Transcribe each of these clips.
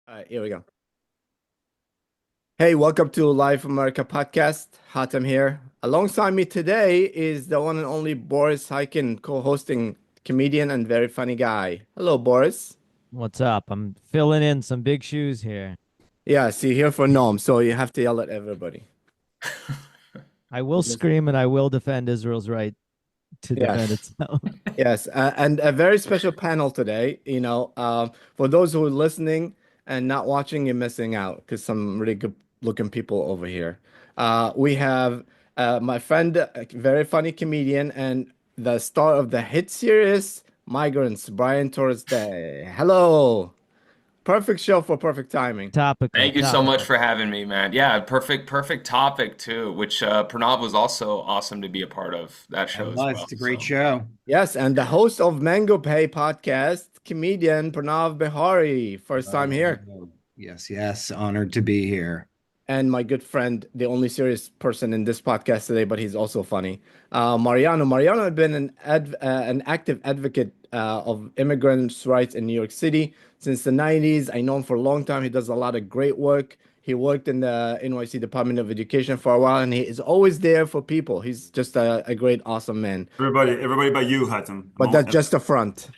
All right, here we go. Hey, welcome to Live from America podcast. Hatem here. Alongside me today is the one and only Boris Khaykin, co-hosting comedian and very funny guy. Hello, Boris. What's up? I'm filling in some big shoes here. Yeah, see, here for Noam, so you have to yell at everybody. I will scream and I will defend Israel's right to defend Yes, itself. yes, and a very special panel today. For those who are listening and not watching, you're missing out because some really good looking people over here. We have my friend, a very funny comedian, and the star of the hit series Migrants, Bryan Torresdey. Hello, perfect show for perfect timing. Topical, Thank you so much topical. for having me, man. Yeah, perfect topic too, which Pranav was also awesome to be a part of that It show as was. well. It's a great So show. Yes, and the host of Mango Pay podcast, comedian Pranav Behari, first time here. Yes, yes. Honored to be here. And my good friend, the only serious person in this podcast today, but he's also funny. Mariano. Mariano had been an active advocate of immigrants' rights in New York City since the 90s. I know him for a long time. He does a lot of great work. He worked in the NYC Department of Education for a while, and he is always there for people. He's just a great, awesome man. Everybody but you, Hatem. But that's just the front.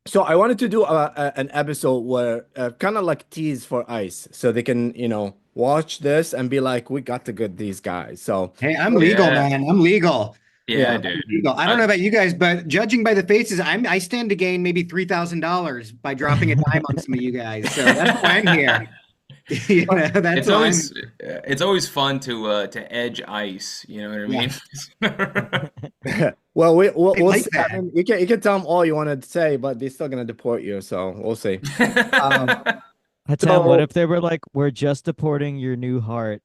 So I wanted to do an episode where kind of like tease for ICE, so they can, watch this and be like, we got to get these guys. So Hey, I'm legal, yeah, man. I'm legal. yeah, yeah, I'm dude. legal. I don't know about you guys, but judging by the faces, I stand to gain maybe $3,000 by dropping a dime on some of you guys. So that's why I'm here. That's It's why it's always fun to edge ice. You know what I Yeah. mean? well, I we'll like see. I that. mean, you can tell them all you want to say, but they're still gonna deport you. So we'll see. Um, Hatem, what so if they were like, we're just deporting your new heart?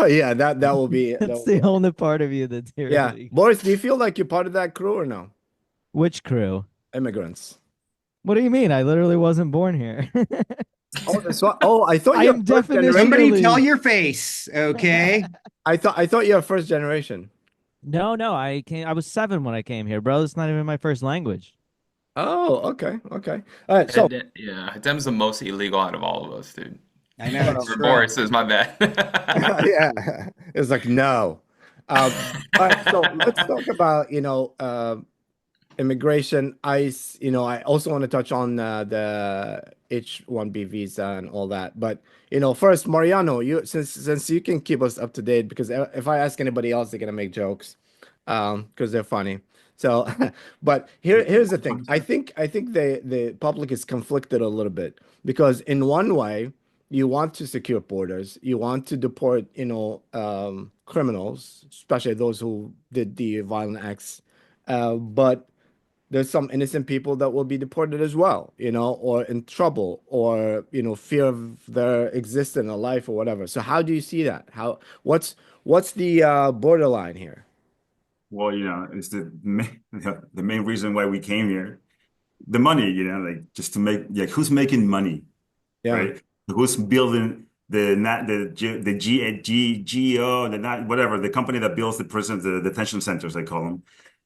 yeah, that will be That's the only part of you that's here yeah. illegally. Boris, do you feel like you're part of that crew or no? Which crew? Immigrants. What do you mean? I literally wasn't born here. Oh, that's what. Oh, I thought I you're am first generation. Somebody tell definitionally. your face, okay? I thought you're first generation. No, I was 7 when I came here, bro. It's not even my first language. Oh, okay, okay. All right, so Yeah, Hatem's the most illegal out of all of us, dude. I know it's Or true. Boris is my bad. yeah, it's like no. All right, so let's talk about immigration, ICE. I also want to touch on the H-1B visa and all that. But first, Mariano, you since you can keep us up to date because if I ask anybody else, they're gonna make jokes, because they're funny. So, but here's the thing. I think the public is conflicted a little bit because in one way, you want to secure borders, you want to deport, criminals, especially those who did the violent acts, but there's some innocent people that will be deported as well, or in trouble, or fear of their existence or life or whatever. So how do you see that? What's the borderline here? well, it's the main reason why we came here. The money, like just to make, like, who's making money, Yeah. right? Who's building the not the GEO, the not whatever, the company that builds the prisons, the detention centers, they call them.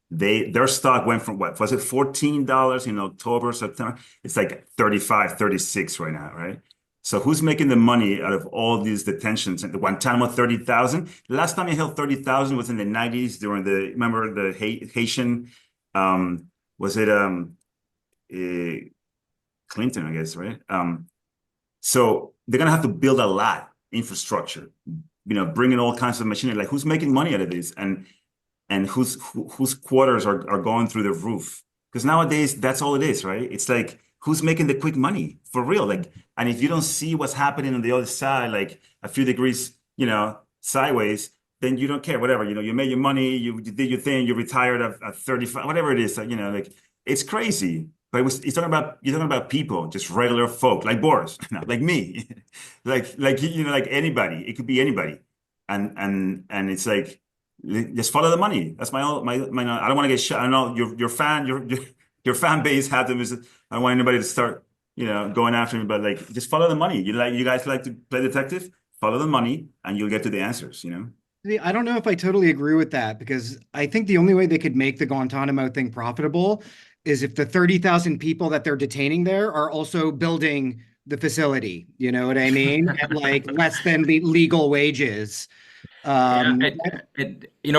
Their stock went from, what was it, $14 in October, September? It's like 35, 36 right now, right? So who's making the money out of all these detentions? And the Guantanamo, 30,000. The last time I held 30,000 was in the 90s during remember the Haitian, was it eh, Clinton, I guess, right? So they're gonna have to build a lot, infrastructure, bringing all kinds of machinery. Like, who's making money out of this? And whose quarters are going through the roof? Because nowadays that's all it is, right? It's like, who's making the quick money for real? Like, and if you don't see what's happening on the other side, like a few degrees, sideways, then you don't care. Whatever, you made your money, you did your thing, you retired at 35, whatever it is. Like, it's crazy. But you're talking about people, just regular folk, like Boris, like me, like anybody. It could be anybody, and it's like, just follow the money. That's my. I don't want to get shot. I know your fan, your fan base had them. I don't want anybody to start, going after me. But like, just follow the money. You guys like to play detective? Follow the money, and you'll get to the answers. See, I don't know if I totally agree with that because I think the only way they could make the Guantanamo thing profitable is if the 30,000 people that they're detaining there are also building the facility. You know what I mean? At like less than legal wages. Yeah, Um,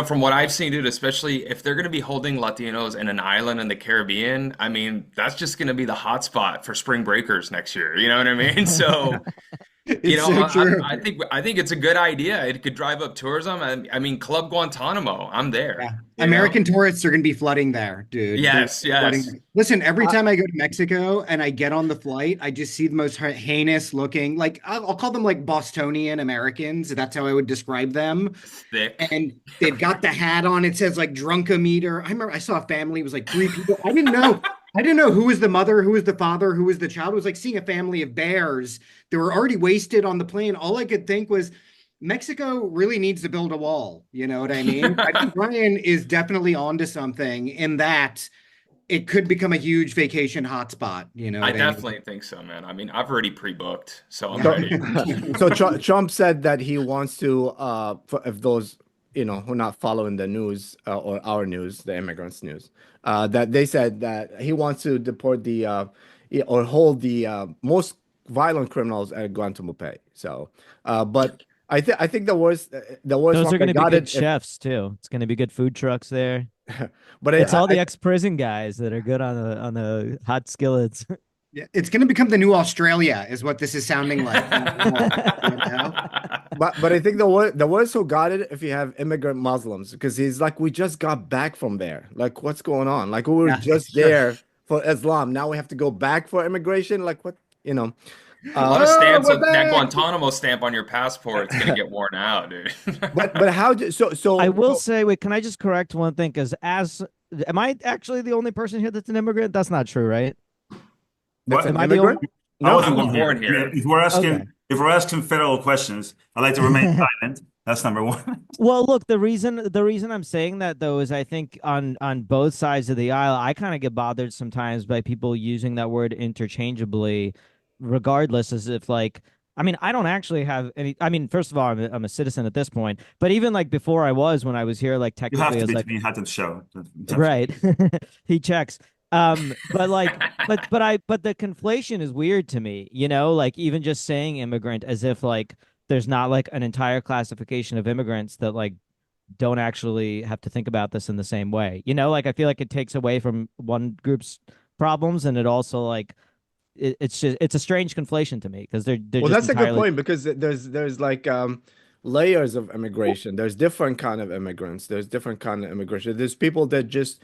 from what I've seen, dude, especially if they're going to be holding Latinos in an island in the Caribbean, I mean, that's just going to be the hotspot for spring breakers next year. You know what I mean? So, it's so true. I think it's a good idea. It could drive up tourism. I mean, Club Guantanamo, I'm there. Yeah. You American know? tourists are going to be flooding there, dude. Yes, yes. Listen, every time I go to Mexico and I get on the flight, I just see the most heinous looking, like I'll call them like Bostonian Americans. That's how I would describe them. Thick. And they've got the hat on. It says like drunkometer. I remember I saw a family, it was like 3 people. I didn't know who was the mother, who was the father, who was the child. It was like seeing a family of bears. They were already wasted on the plane. All I could think was, Mexico really needs to build a wall. You know what I mean? I think Bryan is definitely onto something in that it could become a huge vacation hotspot. You know, I definitely think so, man. I mean, I've already pre-booked, so I'm ready. So Trump said that he wants to, if those who are not following the news or our news, the immigrants news, that they said that he wants to deport or hold the most violent criminals at Guantanamo Bay. So, but. I think the worst. Those are going to be good chefs too. It's going to be good food trucks there. But it's all the ex-prison guys that are good on the hot skillets. Yeah, it's going to become the new Australia, is what this is sounding like. But I think the worst who got it if you have immigrant Muslims, because he's like, we just got back from there. Like, what's going on? Like, we were just there for Islam. Now we have to go back for immigration. Like, what? A lot of stamps with that Guantanamo stamp on your passport. It's gonna get worn out, dude. but how do so? I will say, wait, can I just correct one thing? Because am I actually the only person here that's an immigrant? That's not true, right? What? Am I the only? No, I wasn't born here. If we're asking federal questions, I like to remain silent. That's number one. Well, look, the reason I'm saying that though is I think on both sides of the aisle, I kind of get bothered sometimes by people using that word interchangeably. Regardless, as if like, I mean, I don't actually have any. I mean, first of all, I'm a citizen at this point, but even like before when I was here, like technically, you have to as be like Hatem's show, right? He checks. But like, but the conflation is weird to me. Like even just saying immigrant as if like there's not like an entire classification of immigrants that like don't actually have to think about this in the same way. Like I feel like it takes away from one group's problems, and it also like. It's a strange conflation to me because they're well, just that's a good point, because there's like layers of immigration. There's different kind of immigrants. There's different kind of immigration. There's people that just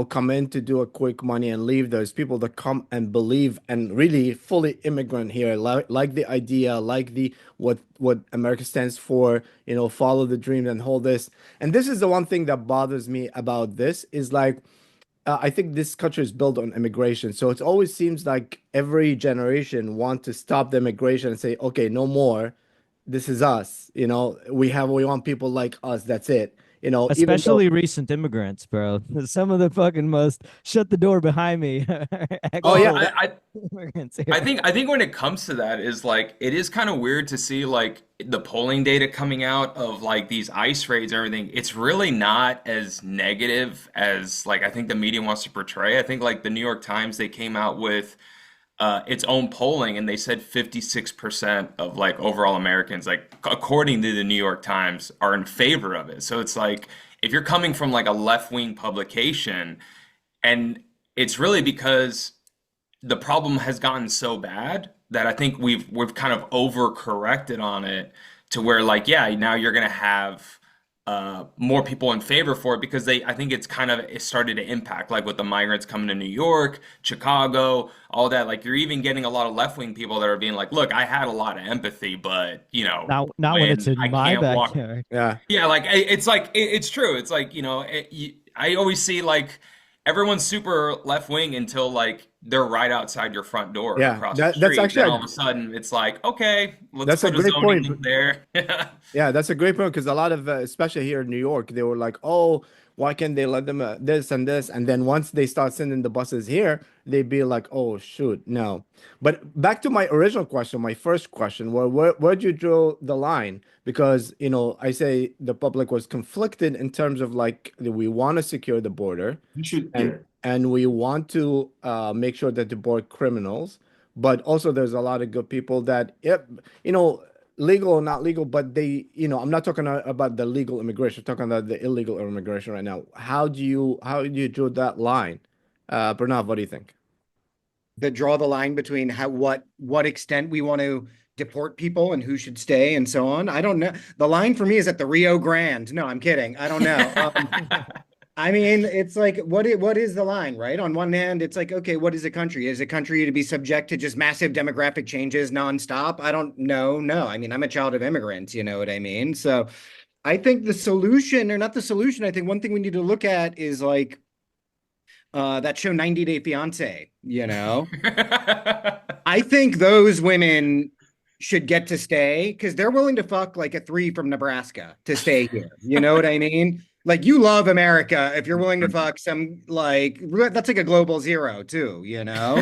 come in to do a quick money and leave. There's people that come and believe and really fully immigrant here, like the idea, like the what America stands for. Follow the dream and hold this. And this is the one thing that bothers me about this is like. I think this country is built on immigration. So it always seems like every generation want to stop the immigration and say, okay, no more. This is us. We want people like us. That's it. Especially recent immigrants, bro. Some of the fucking most shut the door behind me. Oh yeah, I think when it comes to that is like it is kind of weird to see like the polling data coming out of like these ICE raids and everything. It's really not as negative as like I think the media wants to portray. I think like the New York Times, they came out with its own polling, and they said 56% of like overall Americans, like according to the New York Times, are in favor of it. So it's like if you're coming from like a left-wing publication, and it's really because the problem has gotten so bad that I think we've kind of overcorrected on it to where like, yeah, now you're gonna have more people in favor for it because I think it started to impact like with the migrants coming to New York, Chicago, all that. Like you're even getting a lot of left-wing people that are being like, look, I had a lot of empathy, but not when it's in my backyard. Yeah, like it's true. It's like I always see like everyone's super left-wing until like they're right outside your front door across the street. That's actually all of a sudden it's like, okay, let's put a zoning there. Yeah, that's a great point, because a lot of especially here in New York, they were like, oh, Why can't they let them this and this? And then once they start sending the buses here, they'd be like, oh shoot, no. But back to my original question, my first question, where'd you draw the line? Because I say the public was conflicted in terms of like we want to secure the border, You should, and we want to make sure that deport criminals, but also there's a lot of good people that, yep, legal or not legal, but they, I'm not talking about the legal immigration, I'm talking about the illegal immigration right now. How do you draw that line? Pranav, what do you think? Draw the line between what extent we want to deport people and who should stay and so on. I don't know. The line for me is at the Rio Grande. No, I'm kidding. I don't know. I mean, it's like, what is the line, right? On one hand, it's like, okay, what is a country? Is a country to be subject to just massive demographic changes nonstop? I don't know. No, I mean, I'm a child of immigrants, you know what I mean? So I think the solution, or not the solution, I think one thing we need to look at is like that show 90 Day Fiance, I think those women should get to stay because they're willing to fuck like a 3 from Nebraska to stay here. You know what I mean? Like, you love America if you're willing to fuck some, like, that's like a global 0 too, So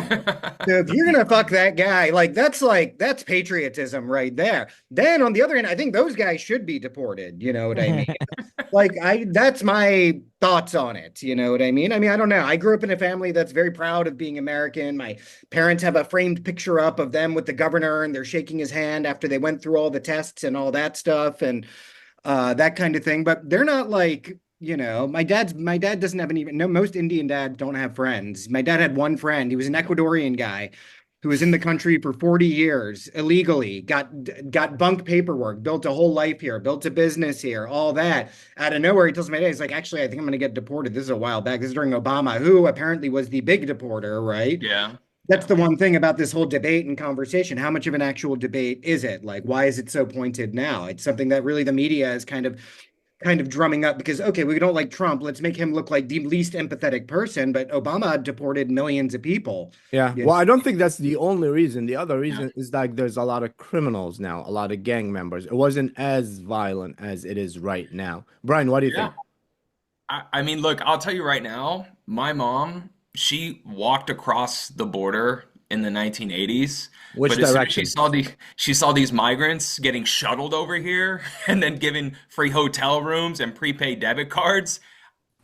if you're gonna fuck that guy, that's patriotism right there. Then on the other hand, I think those guys should be deported. You know what I mean? That's my thoughts on it. You know what I mean? I mean, I don't know. I grew up in a family that's very proud of being American. My parents have a framed picture up of them with the governor, and they're shaking his hand after they went through all the tests and all that stuff, and that kind of thing. But they're not like, my dad doesn't have most Indian dads don't have friends. My dad had one friend. He was an Ecuadorian guy who was in the country for 40 years illegally, got bunk paperwork, built a whole life here, built a business here, all that. Out of nowhere, he tells me, he's like, actually, I think I'm going to get deported. This is a while back. This is during Obama, who apparently was the big deporter, right? Yeah. That's the one thing about this whole debate and conversation. How much of an actual debate is it? Like, why is it so pointed now? It's something that really the media is kind of drumming up because, okay, we don't like Trump. Let's make him look like the least empathetic person. But Obama deported millions of people. Yeah. Well, I don't think that's the only reason. The other reason is like there's a lot of criminals now, a lot of gang members. It wasn't as violent as it is right now. Bryan, what do you think? I mean, look, I'll tell you right now, my mom, she walked across the border in the 1980s. Which direction? She saw these migrants getting shuttled over here and then given free hotel rooms and prepaid debit cards.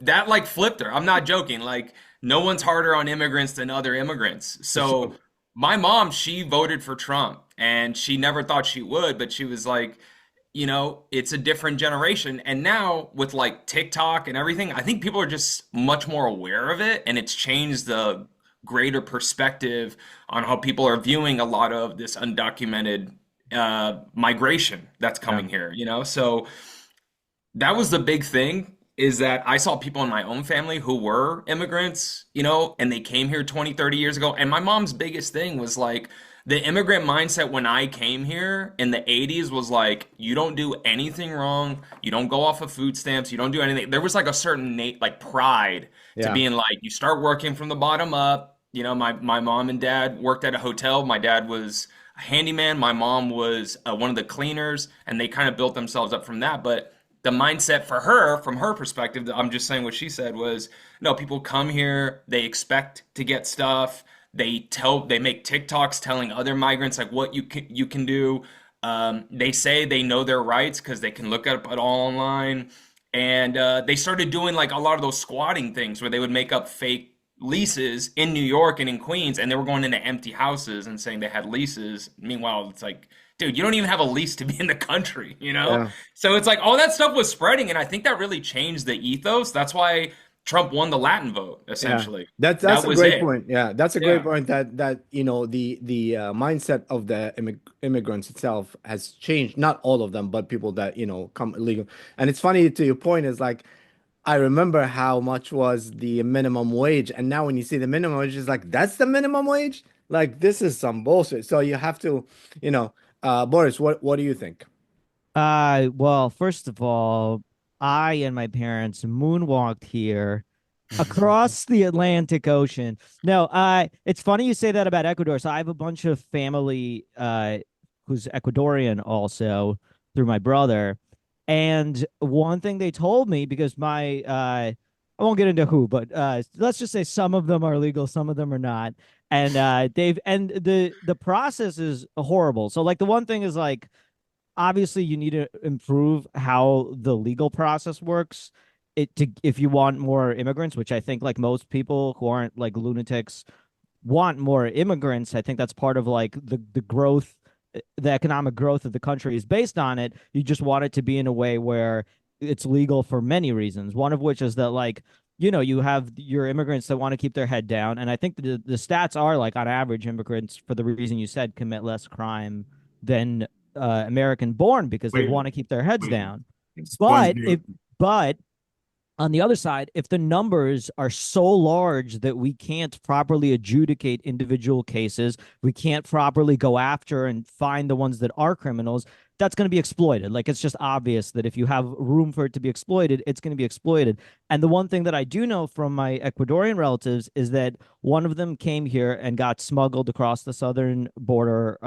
That like flipped her. I'm not joking. Like, no one's harder on immigrants than other immigrants. So my mom, she voted for Trump, and she never thought she would, but she was like, it's a different generation. And now with like TikTok and everything, I think people are just much more aware of it, and it's changed the greater perspective on how people are viewing a lot of this undocumented migration that's coming here, So that was the big thing, is that I saw people in my own family who were immigrants, and they came here 20, 30 years ago. And my mom's biggest thing was like, the immigrant mindset when I came here in the 80s was like, you don't do anything wrong. You don't go off of food stamps. You don't do anything. There was like a certain pride to being like, you start working from the bottom up. My mom and dad worked at a hotel. My dad was a handyman. My mom was one of the cleaners, and they kind of built themselves up from that. But the mindset for her, from her perspective, I'm just saying what she said was, no, people come here, they expect to get stuff. They make TikToks telling other migrants like what you can do. They say they know their rights because they can look up it all online. And they started doing like a lot of those squatting things where they would make up fake leases in New York and in Queens, and they were going into empty houses and saying they had leases. Meanwhile, it's like, dude, you don't even have a lease to be in the country, Yeah. So it's like all that stuff was spreading, and I think that really changed the ethos. That's why Trump won the Latin vote, essentially. Yeah. That's a great point. Yeah, that's a great point that the mindset of the immigrants itself has changed. Not all of them, but people that come illegal. And it's funny, to your point, is like, I remember how much was the minimum wage, and now when you see the minimum wage, it's like, that's the minimum wage? Like, this is some bullshit. So you have to, Boris, what do you think? Well, first of all, I and my parents moonwalked here across the Atlantic Ocean. No, it's funny you say that about Ecuador. So I have a bunch of family who's Ecuadorian also through my brother. And one thing they told me, because my I won't get into who, but let's just say some of them are legal, some of them are not. And the process is horrible. So like the one thing is like obviously you need to improve how the legal process works if you want more immigrants, which I think like most people who aren't like lunatics want more immigrants. I think that's part of like the growth, the economic growth of the country is based on it. You just want it to be in a way where it's legal for many reasons. One of which is that like, you know, you have your immigrants that want to keep their head down. And I think the stats are like on average immigrants, for the reason you said, commit less crime than American born because they want to keep their heads down. But on the other side, if the numbers are so large that we can't properly adjudicate individual cases, we can't properly go after and find the ones that are criminals, that's going to be exploited. Like, it's just obvious that if you have room for it to be exploited, it's going to be exploited. And the one thing that I do know from my Ecuadorian relatives is that one of them came here and got smuggled across the southern border,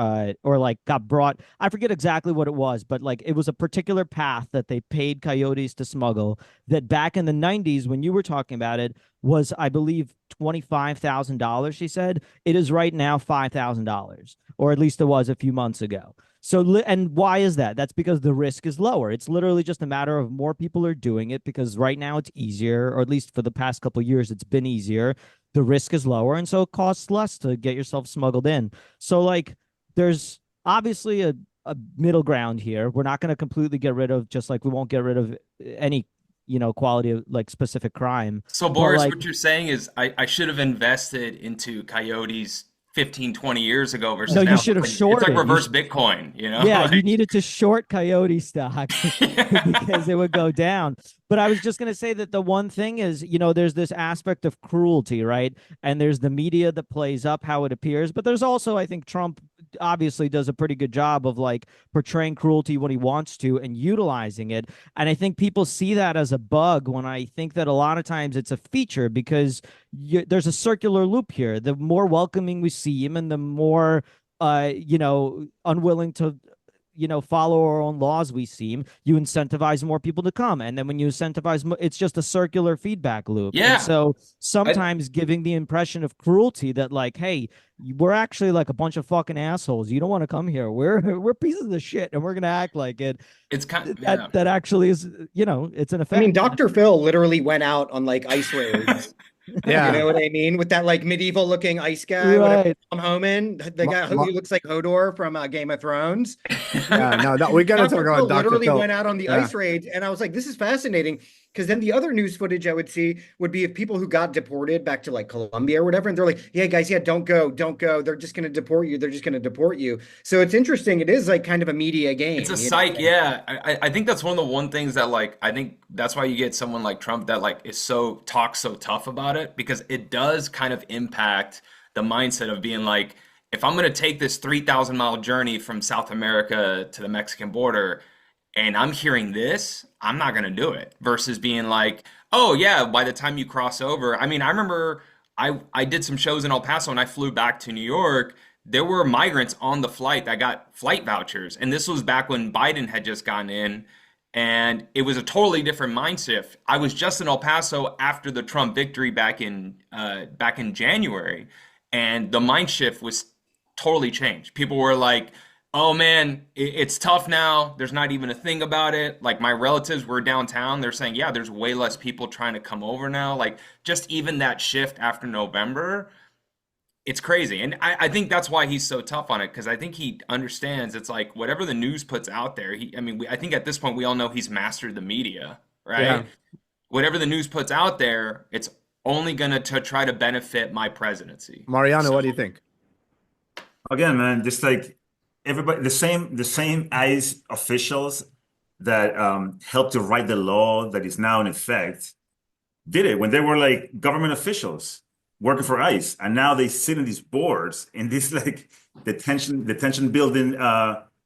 or like got brought. I forget exactly what it was, but like it was a particular path that they paid coyotes to smuggle that back in the 90s, when you were talking about it, was, I believe, $25,000, she said. It is right now $5,000, or at least it was a few months ago. So, and why is that? That's because the risk is lower. It's literally just a matter of more people are doing it because right now it's easier, or at least for the past couple of years, it's been easier. The risk is lower, and so it costs less to get yourself smuggled in. So, like, there's obviously a middle ground here. We're not going to completely get rid of, just like we won't get rid of any, you know, quality of like specific crime. So, Boris, like, what you're saying is I should have invested into coyotes 15, 20 years ago versus no, now. You should have shorted. It's like reverse Bitcoin, you know? Yeah, like, you needed to short coyote stock because it would go down. But I was just going to say that the one thing is, you know, there's this aspect of cruelty, right? And there's the media that plays up how it appears. But there's also, I think Trump obviously does a pretty good job of like portraying cruelty when he wants to and utilizing it. And I think people see that as a bug when I think that a lot of times it's a feature because there's a circular loop here. The more welcoming we seem and the more, you know, unwilling to, you know, follow our own laws we seem, you incentivize more people to come. And then when you incentivize, it's just a circular feedback loop. Yeah. And so sometimes giving the impression of cruelty that like, hey, we're actually like a bunch of fucking assholes. You don't want to come here. We're pieces of shit and we're going to act like it. It's kind of, that actually is, you know, it's an effect. I mean, Dr. Phil literally went out on like ice raids. Yeah. You know what I mean? With that like medieval looking ice guy, right. Tom Homan, the guy who looks like Hodor from Game of Thrones. Yeah, no, we gotta talk about Dr. Literally Phil. went out on the ice raids, and I was like, this is fascinating. Because then the other news footage I would see would be of people who got deported back to like Colombia or whatever. And they're like, yeah, guys, yeah, don't go. They're just going to deport you. So it's interesting. It is like kind of a media game. It's a psych. Yeah. I think that's one of the things that like, I think that's why you get someone like Trump that like talks so tough about it, because it does kind of impact the mindset of being like, if I'm going to take this 3,000-mile journey from South America to the Mexican border, and I'm hearing this, I'm not going to do it, versus being like, oh, yeah, by the time you cross over. I mean, I remember I did some shows in El Paso and I flew back to New York. There were migrants on the flight that got flight vouchers. And this was back when Biden had just gotten in. And it was a totally different mind shift. I was just in El Paso after the Trump victory back in January. And the mind shift was totally changed. People were like, oh man, it's tough now. There's not even a thing about it. Like my relatives were downtown. They're saying, yeah, there's way less people trying to come over now. Like just even that shift after November, it's crazy. And I think that's why he's so tough on it, because I think he understands it's like whatever the news puts out there. I think at this point we all know he's mastered the media, right? Yeah. Whatever the news puts out there, it's only going to try to benefit my presidency. Mariano, what do you think? Again, man, just like everybody, the same ICE officials that helped to write the law that is now in effect did it when they were like government officials working for ICE, and now they sit in these boards in these like detention building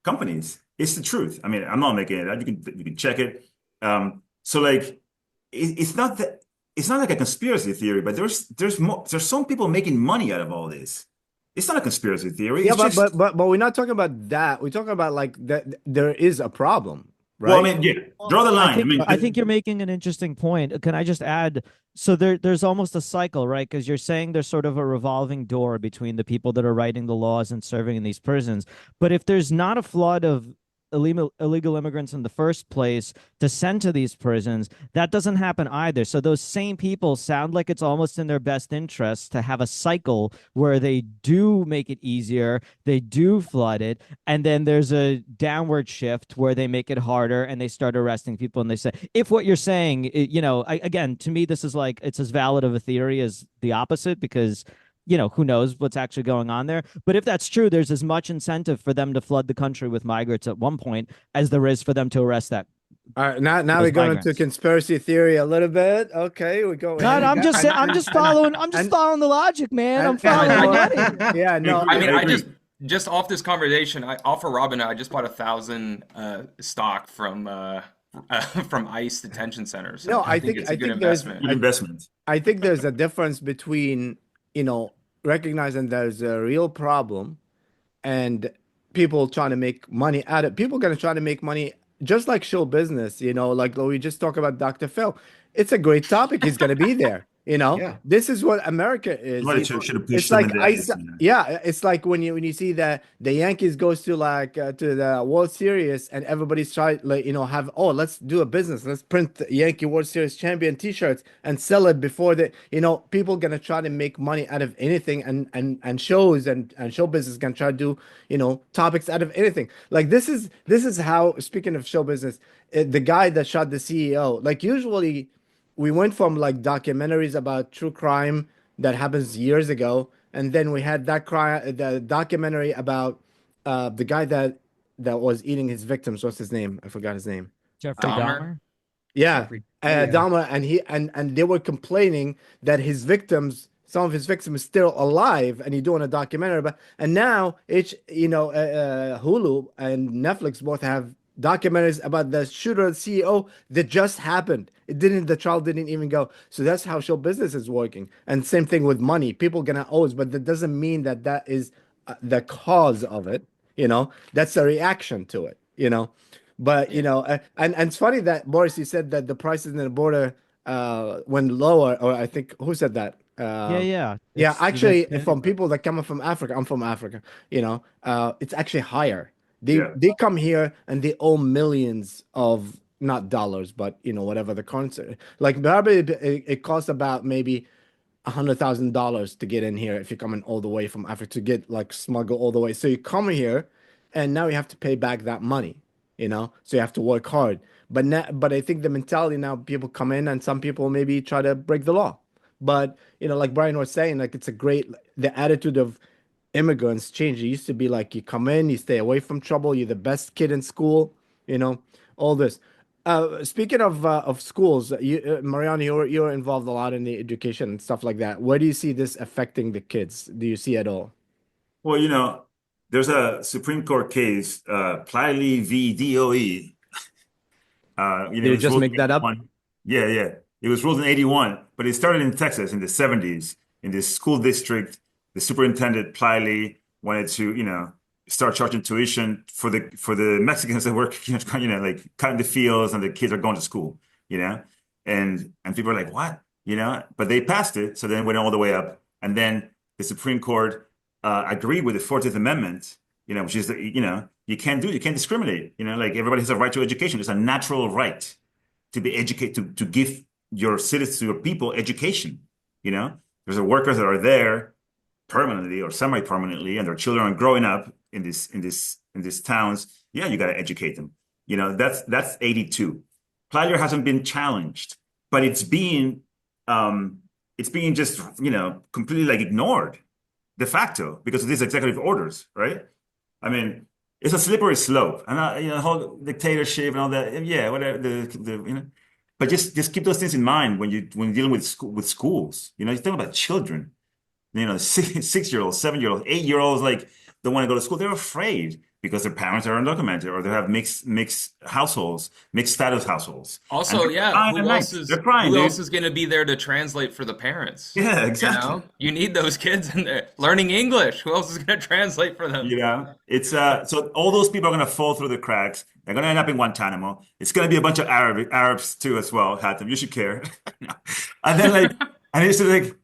companies. It's the truth. I mean, I'm not making it up. You can check it. So like, it's not like a conspiracy theory, but there's some people making money out of all this. It's not a conspiracy theory. Yeah, but we're not talking about that. We're talking about like that there is a problem. right? Well, I mean, yeah, draw the line. I think you're making an interesting point. Can I just add? So there's almost a cycle, right? Because you're saying there's sort of a revolving door between the people that are writing the laws and serving in these prisons. But if there's not a flood of illegal immigrants in the first place to send to these prisons, that doesn't happen either. So those same people sound like it's almost in their best interest to have a cycle where they do make it easier, they do flood it, and then there's a downward shift where they make it harder and they start arresting people. And they say, if what you're saying, again, to me, this is like, it's as valid of a theory as the opposite, because who knows what's actually going on there. But if that's true, there's as much incentive for them to flood the country with migrants at one point as there is for them to arrest that. All right, now we're going into conspiracy theory a little bit. Okay, we go. God, I'm just following the logic, man. I'm following money. Yeah, no. I mean, I just off this conversation, off of Robin, I just bought 1,000 stock from ICE detention centers. So no, I think it's a good investment. Good investment. I think there's a difference between recognizing there's a real problem and people trying to make money out of people going to try to make money just like show business, like we just talked about Dr. Phil. It's a great topic. He's going to be there. Yeah. This is what America is. It's like it's like when you see that the Yankees goes to to the World Series and everybody's trying let's do a business. Let's print the Yankee World Series champion T-shirts and sell it before people gonna try to make money out of anything and shows and show business gonna try to do topics out of anything. Like this is how, speaking of show business, the guy that shot the CEO, like usually. We went from like documentaries about true crime that happens years ago, and then we had the documentary about the guy that was eating his victims. What's his name? I forgot his name. Jeffrey Dahmer. Yeah, Dahmer, and they were complaining that some of his victims, still alive, and he's doing a documentary about. And now Hulu and Netflix both have documentaries about the shooter CEO that just happened. The trial didn't even go. So that's how show business is working. And same thing with money. People gonna owe us, but that doesn't mean that is the cause of it. That's a reaction to it. But and it's funny that Boris, you said that the prices in the border went lower, or I think who said that? Actually, from people that come from Africa, I'm from Africa. It's actually higher. They come here and they owe millions of, not dollars, but whatever the currency. Like it costs about maybe $100,000 to get in here if you're coming all the way from Africa, to get like smuggled all the way. So you come here and now you have to pay back that money, so you have to work hard. But I think the mentality now, people come in and some people maybe try to break the law. But like Bryan was saying, like the attitude of immigrants changed. It used to be like you come in, you stay away from trouble, you're the best kid in school, all this. Speaking of schools, Mariano, you're involved a lot in the education and stuff like that. Where do you see this affecting the kids? Do you see at all? Well, there's a Supreme Court case, Pliley v. DOE. Did you just make that up? Yeah. It was ruled in 1981, but it started in Texas in the 1970s. In this school district, the superintendent Pliley wanted to, start charging tuition for the Mexicans that work, like cutting the fields, and the kids are going to school, and people are like, what, but they passed it. So then it went all the way up. And then the Supreme Court agreed with the 14th Amendment, which is, you can't discriminate, like everybody has a right to education. It's a natural right to be educated, to give your citizens, your people education. There's workers that are there permanently or semi-permanently, and their children are growing up in these towns. Yeah, you got to educate them. That's 82. Plagio hasn't been challenged, but it's being just completely like ignored de facto because of these executive orders, right? I mean, it's a slippery slope, and the whole dictatorship and all that. Yeah, whatever but just keep those things in mind when you're dealing with schools. You're talking about children. 6-year-olds, 7-year-olds, 8-year-olds, like don't want to go to school. They're afraid because their parents are undocumented or they have mixed households, mixed status households. Also, yeah, They're crying, who dude. else is going to be there to translate for the parents? Yeah, exactly. You know, you need those kids in there learning English. Who else is going to translate for them? It's so all those people are gonna fall through the cracks. They're gonna end up in Guantanamo. It's gonna be a bunch of Arabs too as well, Hatem. You should care. And then and it's like,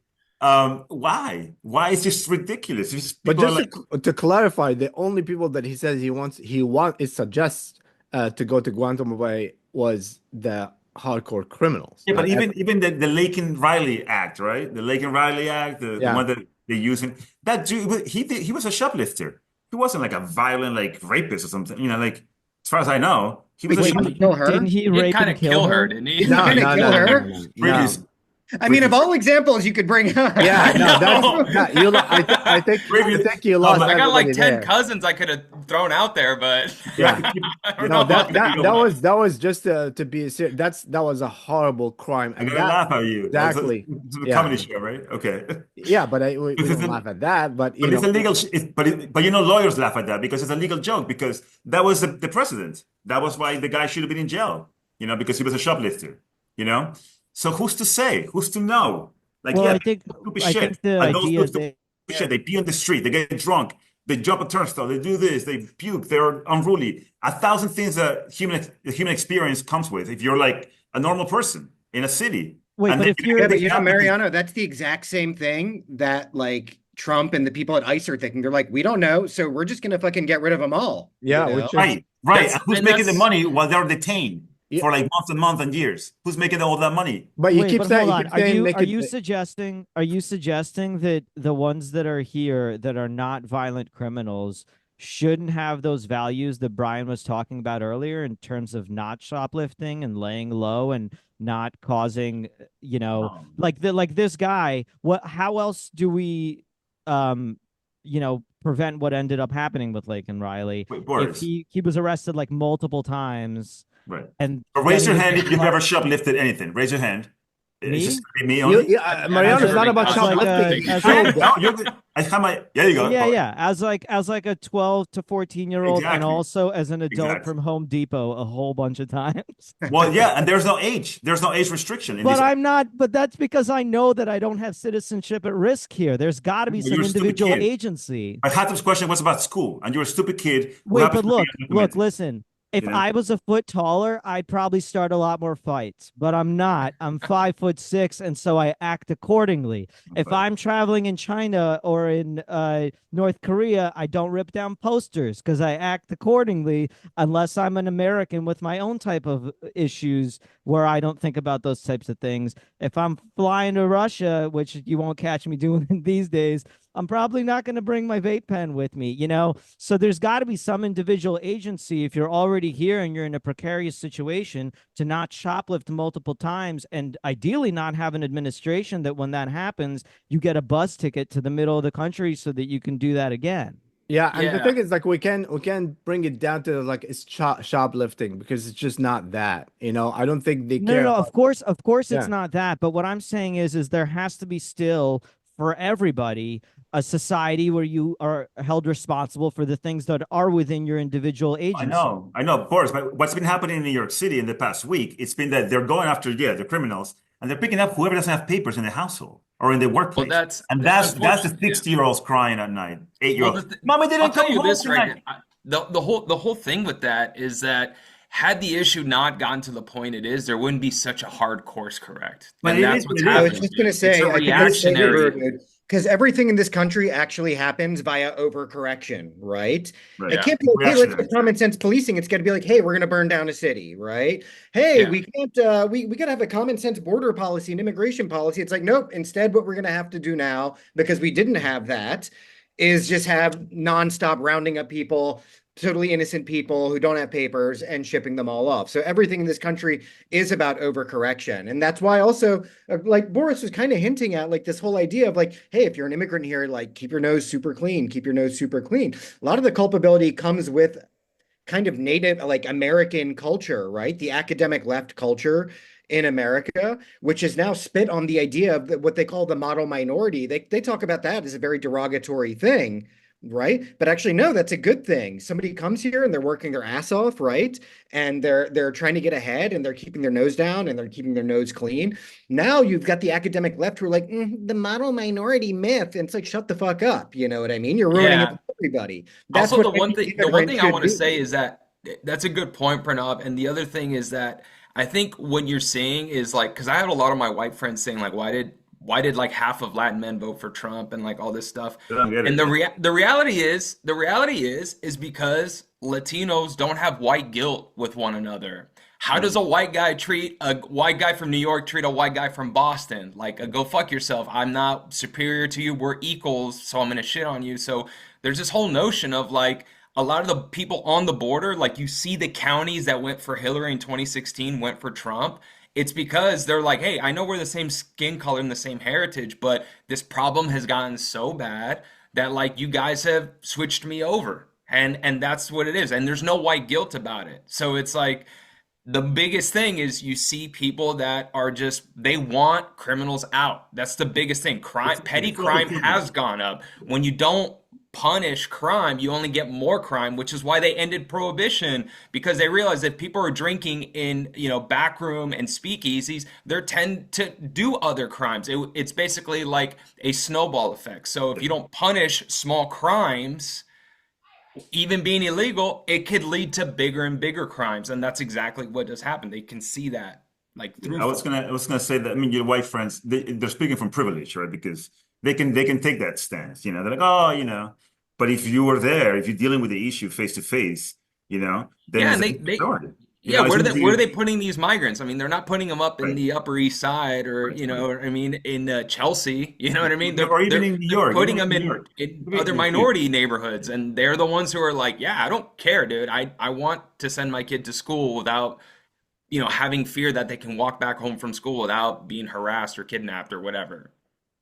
why? Why is this ridiculous? But just to clarify, the only people that he says it suggests to go to Guantanamo Bay was the hardcore criminals. Yeah, but even the Laken Riley Act, right? The Laken Riley Act, the one that they use him. That dude, he was a shoplifter. He wasn't like a violent rapist or something. You know, like as far as I know, he was a shoplifter. Kill her? Didn't he rape kind and of kill her? didn't he? No. I mean, of all examples you could bring up. Yeah, no, I think you lost. I got like 10 there. cousins I could have thrown out there, but Yeah. I don't No, know about that was just to be serious. That was a horrible crime. I'm gonna laugh at you. Exactly. It's a comedy show, right? Okay. Yeah, but we don't laugh at that. But it's illegal. But lawyers laugh at that because it's a legal joke. Because that was the precedent. That was why the guy should have been in jail. You know, because he was a shoplifter. You know. So who's to say? Who's to know? Like, Well, yeah, I think the the and those idea stupid shit, they pee on the street, they get drunk, they jump a turnstile, they do this, they puke, they're unruly. 1,000 things that the human experience comes with if you're like a normal person in a city. Wait, but if you're Yeah, but Mariano, that's the exact same thing that like Trump and the people at ICE are thinking. They're like, we don't know, so we're just gonna fucking get rid of them all. Yeah, you know? Right. And who's making the money while they're detained for like months and years? Who's making all that money? But you keep saying, hold on. Are you suggesting that the ones that are here that are not violent criminals shouldn't have those values that Bryan was talking about earlier in terms of not shoplifting and laying low and not causing, like this guy? How else do we prevent what ended up happening with Laken Riley? Wait, Boris. If he was arrested like multiple times. Right. And raise your hand if you've ever shoplifted anything. Raise your hand. Me? It's just me only. Mariano's not about shoplifting. There you go. Yeah. As like a 12 to 14-year-old, Exactly. and also as an adult Exactly. from Home Depot a whole bunch of times. Well, yeah, and there's no age. There's no age restriction. But I'm not. But that's because I know that I don't have citizenship at risk here. There's got to be some individual agency. But Hatem's question was about school, and you're a stupid kid. Wait, but look, listen. If I was a foot taller, I'd probably start a lot more fights, but I'm not. I'm 5'6", and so I act accordingly. If I'm traveling in China or in North Korea, I don't rip down posters because I act accordingly, unless I'm an American with my own type of issues where I don't think about those types of things. If I'm flying to Russia, which you won't catch me doing these days, I'm probably not going to bring my vape pen with me, So there's got to be some individual agency if you're already here and you're in a precarious situation to not shoplift multiple times, and ideally not have an administration that when that happens, you get a bus ticket to the middle of the country so that you can do that again. Yeah, and the thing is, like, we can bring it down to like it's shoplifting because it's just not that. I don't think they care. No, of course, it's not that. But what I'm saying is there has to be still for everybody a society where you are held responsible for the things that are within your individual agency. I know, of course. But what's been happening in New York City in the past week, it's been that they're going after, the criminals, and they're picking up whoever doesn't have papers in the household or in the workplace. Well, that's the 60-year-olds crying at night, 8-year-olds. Mommy didn't I'll come tell you home this, tonight. right? The whole thing with that is that had the issue not gotten to the point it is, there wouldn't be such a hard course correct. But and that's what's happening. I was just going to say, it's a reactionary. Because everything in this country actually happens via overcorrection, right? Right, It can't be like, hey, let's have common sense policing. It's got to be like, hey, we're going to burn down a city, right? Hey, we can't, we got to have a common sense border policy and immigration policy. It's like, nope. Instead, what we're going to have to do now, because we didn't have that, is just have nonstop rounding up people, totally innocent people who don't have papers, and shipping them all off. So everything in this country is about overcorrection. And that's why also, like Boris was kind of hinting at, like this whole idea of like, hey, if you're an immigrant here, like keep your nose super clean, keep your nose super clean. A lot of the culpability comes with kind of native, like American culture, right? The academic left culture in America, which is now spit on the idea of what they call the model minority. They talk about that as a very derogatory thing. right? But actually, no, that's a good thing. Somebody comes here and they're working their ass off, right? And they're trying to get ahead and they're keeping their nose down and they're keeping their nose clean. Now you've got the academic left who are like, the model minority myth. And it's like, shut the fuck up. You know what I mean? You're ruining it Yeah. for everybody. That's Also, what the one any thing immigrant I should want to do. say is that that's a good point, Pranav. And the other thing is that I think what you're seeing is like, because I had a lot of my white friends saying like, why did like half of Latin men vote for Trump and like all this stuff? I don't get And it. the reality is because Latinos don't have white guilt with one another. How does a white guy treat a white guy from New York treat a white guy from Boston? Like, go fuck yourself. I'm not superior to you. We're equals, so I'm gonna shit on you. So there's this whole notion of like a lot of the people on the border, like you see the counties that went for Hillary in 2016 went for Trump. It's because they're like, hey, I know we're the same skin color and the same heritage, but this problem has gotten so bad that like you guys have switched me over. And that's what it is. And there's no white guilt about it. So it's like the biggest thing is you see people that are just they want criminals out. That's the biggest thing. Petty It's all the crime people. has gone up. When you don't punish crime, you only get more crime, which is why they ended prohibition, because they realized that people are drinking in, backroom and speakeasies, they tend to do other crimes. It's basically like a snowball effect. So if you don't punish small crimes, even being illegal, it could lead to bigger and bigger crimes, and that's exactly what has happened. They can see that like through. I was gonna say that. I mean, your white friends, they're speaking from privilege, right? Because they can take that stance. They're like, oh, But if you were there, if you're dealing with the issue face to face, then Yeah, it's and a they different they story. yeah, It's where are they easy. putting these migrants? I mean, they're not putting them up in Right, the Upper East Side or right, right. I mean, in Chelsea. You know what I mean? Or even in New They're York, putting even in them New in York. other minority neighborhoods, and they're the ones who are like, yeah, I don't care, dude. I want to send my kid to school without having fear that they can walk back home from school without being harassed or kidnapped or whatever.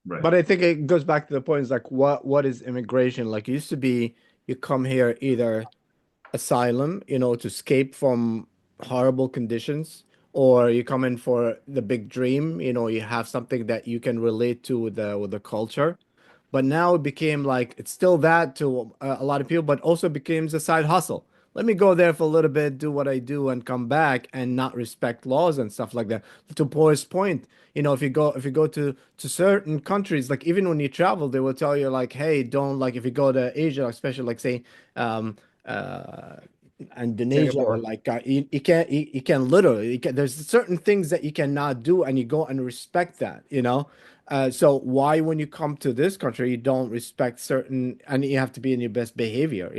Right. But I think it goes back to the point is like what is immigration? Like it used to be you come here either asylum, to escape from horrible conditions, or you come in for the big dream, you have something that you can relate to with the culture. But now it became like it's still that to a lot of people, but also becomes a side hustle. Let me go there for a little bit, do what I do, and come back and not respect laws and stuff like that. To Boris' point, if you go to certain countries, like even when you travel, they will tell you like, hey, don't like if you go to Asia, especially like say um uh Indonesia or Singapore. like you can literally there's certain things that you cannot do and you go and respect that. So why, when you come to this country, you don't respect certain, and you have to be in your best behavior?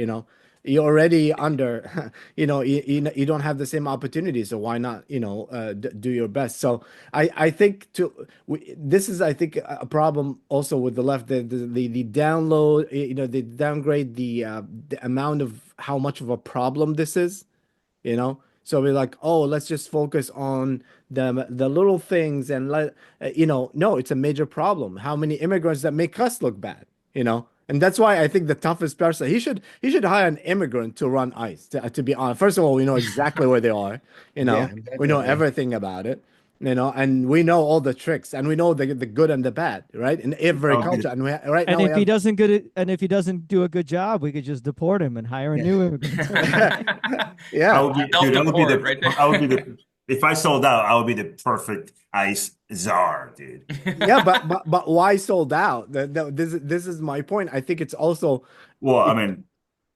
You're already under, you don't have the same opportunities, so why not, do your best? So I think this is, I think, a problem also with the left, the download, they downgrade the amount of how much of a problem this is. So we're like, oh, let's just focus on the little things and no, it's a major problem. How many immigrants that make us look bad? And that's why I think the toughest person, he should hire an immigrant to run ICE. To be honest, first of all, we know exactly where they are. Yeah, We know definitely. everything about it. And we know all the tricks, and we know the good and the bad, right? In every I'll be culture, and right And now we if he have. doesn't do a good job, we could just deport him and hire a Yeah. new immigrant. Yeah. Dude, Self-deport right there. if I sold out, I would be the perfect ice czar, dude. Yeah, but why sold out? This is my point. I think it's also Well, I it, mean,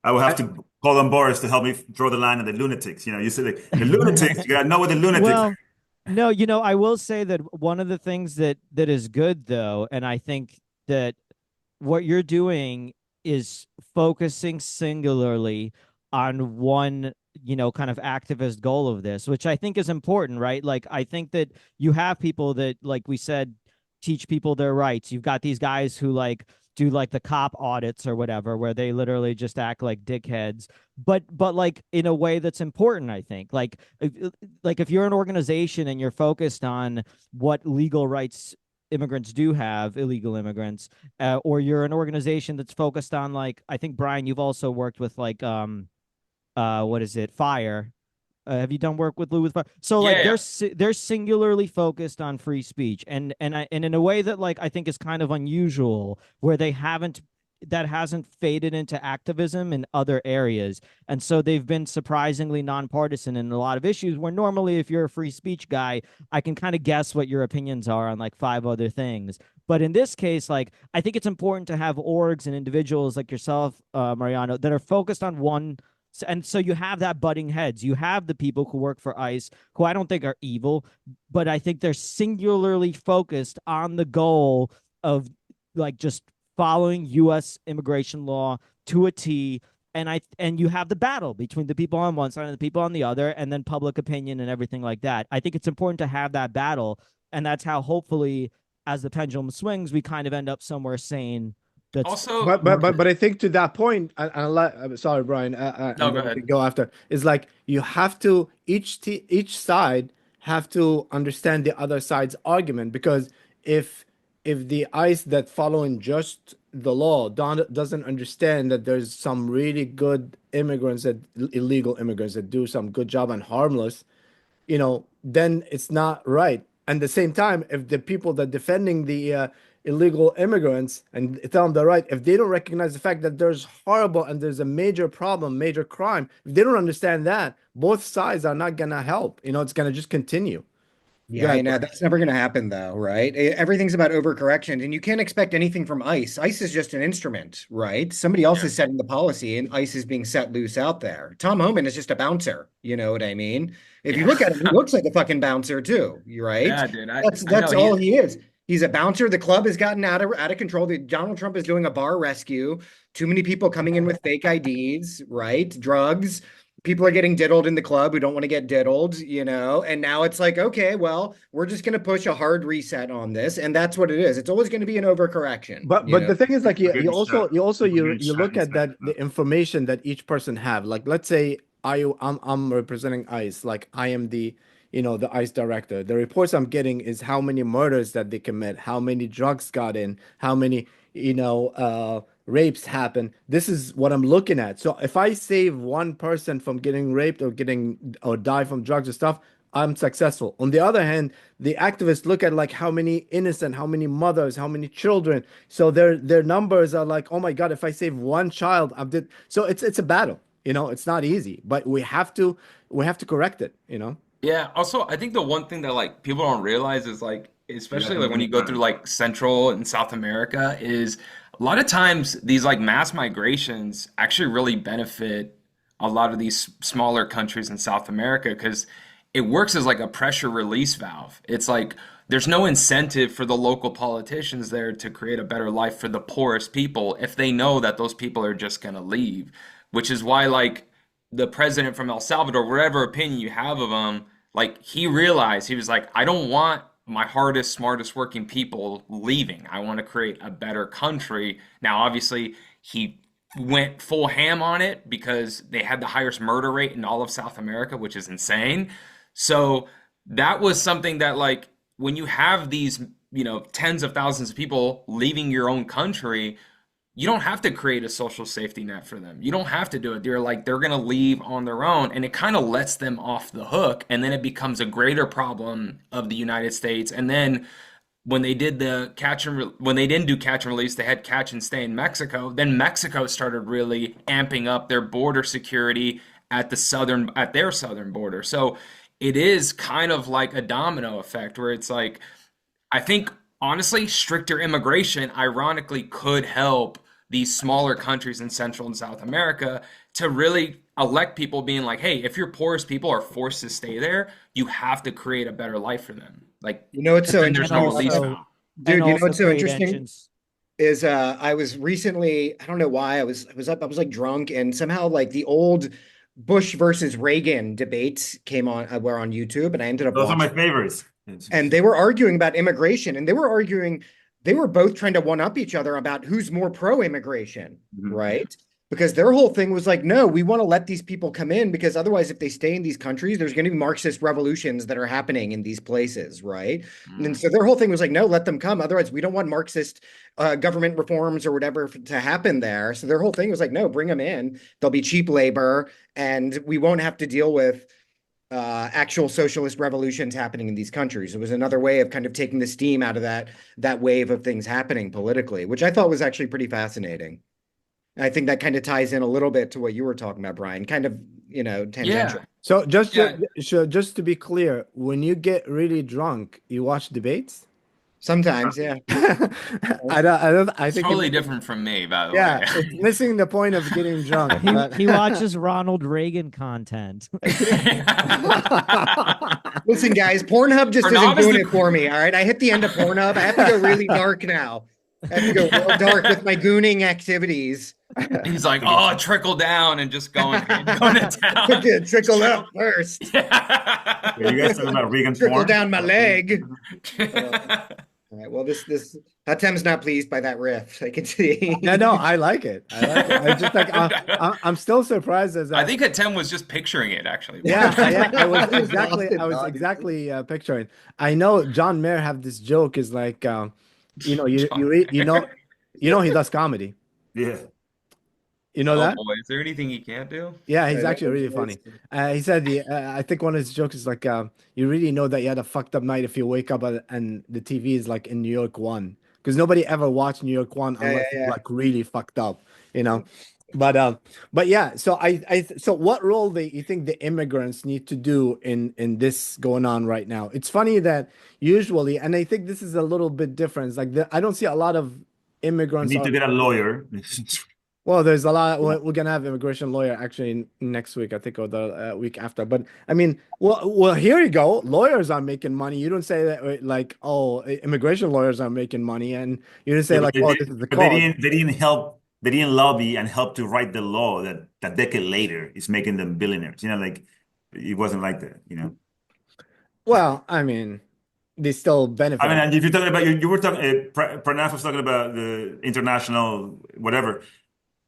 I would have I, to call on Boris to help me draw the line of the lunatics. You said like, the lunatics, you gotta know what the lunatics Well, no, I will say that one of the things that is good though, and I think that what you're doing is focusing singularly on one, kind of activist goal of this, which I think is important, right? Like, I think that you have people that, like we said, teach people their rights. You've got these guys who like do like the cop audits or whatever, where they literally just act like dickheads, but like in a way that's important, I think. Like if you're an organization and you're focused on what legal rights immigrants do have, illegal immigrants, or you're an organization that's focused on, like, I think, Bryan, you've also worked with like what is it, fire, have you done work with Lou with fire? So like Yeah, they're singularly focused on free speech, and in a way that, like, I think is kind of unusual, where they haven't that hasn't faded into activism in other areas. And so they've been surprisingly nonpartisan in a lot of issues where normally if you're a free speech guy, I can kind of guess what your opinions are on like 5 other things. But in this case, like, I think it's important to have orgs and individuals like yourself, Mariano, that are focused on one. And so you have that butting heads. You have the people who work for ICE, who I don't think are evil, but I think they're singularly focused on the goal of like just following U.S. immigration law to a T. And you have the battle between the people on one side and the people on the other, and then public opinion and everything like that. I think it's important to have that battle, and that's how hopefully, as the pendulum swings, we kind of end up somewhere sane. That's Also, but I think to that point, I'm sorry, Brian. No, go ahead. Go after. It's like you have to each side have to understand the other side's argument, because if the ICE that following just the law doesn't understand that there's some really good immigrants, that illegal immigrants that do some good job and harmless, then it's not right. And at the same time, if the people that defending the illegal immigrants and tell them they're right, if they don't recognize the fact that there's horrible and there's a major problem, major crime, if they don't understand that, both sides are not gonna help. It's gonna just continue. Yeah, I know that's never going to happen, though, right? Everything's about overcorrection, and you can't expect anything from ICE. ICE is just an instrument, right? Somebody else is setting the policy, and ICE is being set loose out there. Tom Homan is just a bouncer. You know what I mean? If you look at him, he looks like a fucking bouncer too, right? Yeah, dude. That's all he is. He's a bouncer. The club has gotten out of control. Donald Trump is doing a bar rescue. Too many people coming in with fake IDs, right? Drugs. People are getting diddled in the club who don't want to get diddled, and now it's like, okay, well, we're just going to push a hard reset on this, and that's what it is. It's always going to be an overcorrection. But the thing is, like, you look at that, the information that each person have. Like, let's say I'm representing ICE, like I am the ICE director. The reports I'm getting is how many murders that they commit, how many drugs got in, how many rapes happen. This is what I'm looking at. So if I save one person from getting raped or die from drugs or stuff, I'm successful. On the other hand, the activists look at like how many innocent, how many mothers, how many children. So their numbers are like, oh my God, if I save one child, so it's a battle. It's not easy, but we have to correct it. Yeah. Also, I think the one thing that like people don't realize is like, especially like when you go through like Central and South America, is a lot of times these like mass migrations actually really benefit a lot of these smaller countries in South America, because it works as like a pressure release valve. It's like there's no incentive for the local politicians there to create a better life for the poorest people if they know that those people are just going to leave, which is why like the president from El Salvador, whatever opinion you have of him, like he realized, he was like, I don't want my hardest, smartest working people leaving. I want to create a better country. Now, obviously, he went full ham on it because they had the highest murder rate in all of South America, which is insane. So that was something that, like, when you have these, tens of thousands of people leaving your own country, you don't have to create a social safety net for them. You don't have to do it. They're going to leave on their own, and it kind of lets them off the hook. And then it becomes a greater problem of the United States. And then when they did when they didn't do catch and release, they had catch and stay in Mexico. Then Mexico started really amping up their border security at their southern border. So it is kind of like a domino effect where it's like, I think honestly, stricter immigration ironically could help these smaller countries in Central and South America to really elect people being like, hey, if your poorest people are forced to stay there, you have to create a better life for them. Like, it's so there's no release valve. Dude, what's so interesting is I was recently, I don't know why, I was like drunk, and somehow like the old Bush versus Reagan debates were on YouTube, and I ended up Those watching. are my favorites. And they were arguing about immigration, and they were both trying to one up each other about who's more pro-immigration, right? Because their whole thing was like, no, we want to let these people come in, because otherwise, if they stay in these countries, there's going to be Marxist revolutions that are happening in these places, right? And so their whole thing was like, no, let them come. Otherwise, we don't want Marxist government reforms or whatever to happen there. So their whole thing was like, no, bring them in. They'll be cheap labor, and we won't have to deal with actual socialist revolutions happening in these countries. It was another way of kind of taking the steam out of that wave of things happening politically, which I thought was actually pretty fascinating. And I think that kind of ties in a little bit to what you were talking about, Bryan, kind of, tangential. Yeah. So Yeah. just to be clear, when you get really drunk, you watch debates? Sometimes, yeah. I It's think totally different from me, by the yeah, way. it's missing the point of getting drunk. But He watches Ronald Reagan content. Listen, guys, Pornhub just isn't Pranav is doing the it for me. All right. I hit the end of Pornhub. I have to go really dark now. I have to go real dark with my gooning activities. He's like, oh, trickle down and just going to town. Trickle up first. Yeah, you guys talking about Reagan Trickle porn? down my leg. All right. Well, this Hatem's not pleased by that riff. I can see. no, I like it. I like it. I just like I'm still surprised as I think Hatem was just picturing it, actually. yeah, I was Exhausted, exactly picturing. I know John Mayer have this joke is like you know he does comedy. Yeah. You know Oh that? boy, is there anything he can't do? Yeah, he's actually really funny. He said I think one of his jokes is like you really know that you had a fucked up night if you wake up and the TV is like in New York 1 because nobody ever watched New York 1 unless it's like really fucked up, you know. But yeah, so so what role you think the immigrants need to do in this going on right now? It's funny that usually, and I think this is a little bit different. It's like I don't see a lot of immigrants. You need to get a lawyer. Well, there's a lot. We're gonna have immigration lawyer actually next week, I think, or the week after. But I mean, well, here you go. Lawyers are making money. You don't say that like, oh, immigration lawyers are making money, and you didn't say like, oh, this is the But cause. they didn't help. They didn't lobby and help to write the law that a decade later is making them billionaires. You know, like it wasn't like that. You know. Well, I mean, they still benefit. I mean, and if you're talking about you were talking. Pranav was talking about the international whatever.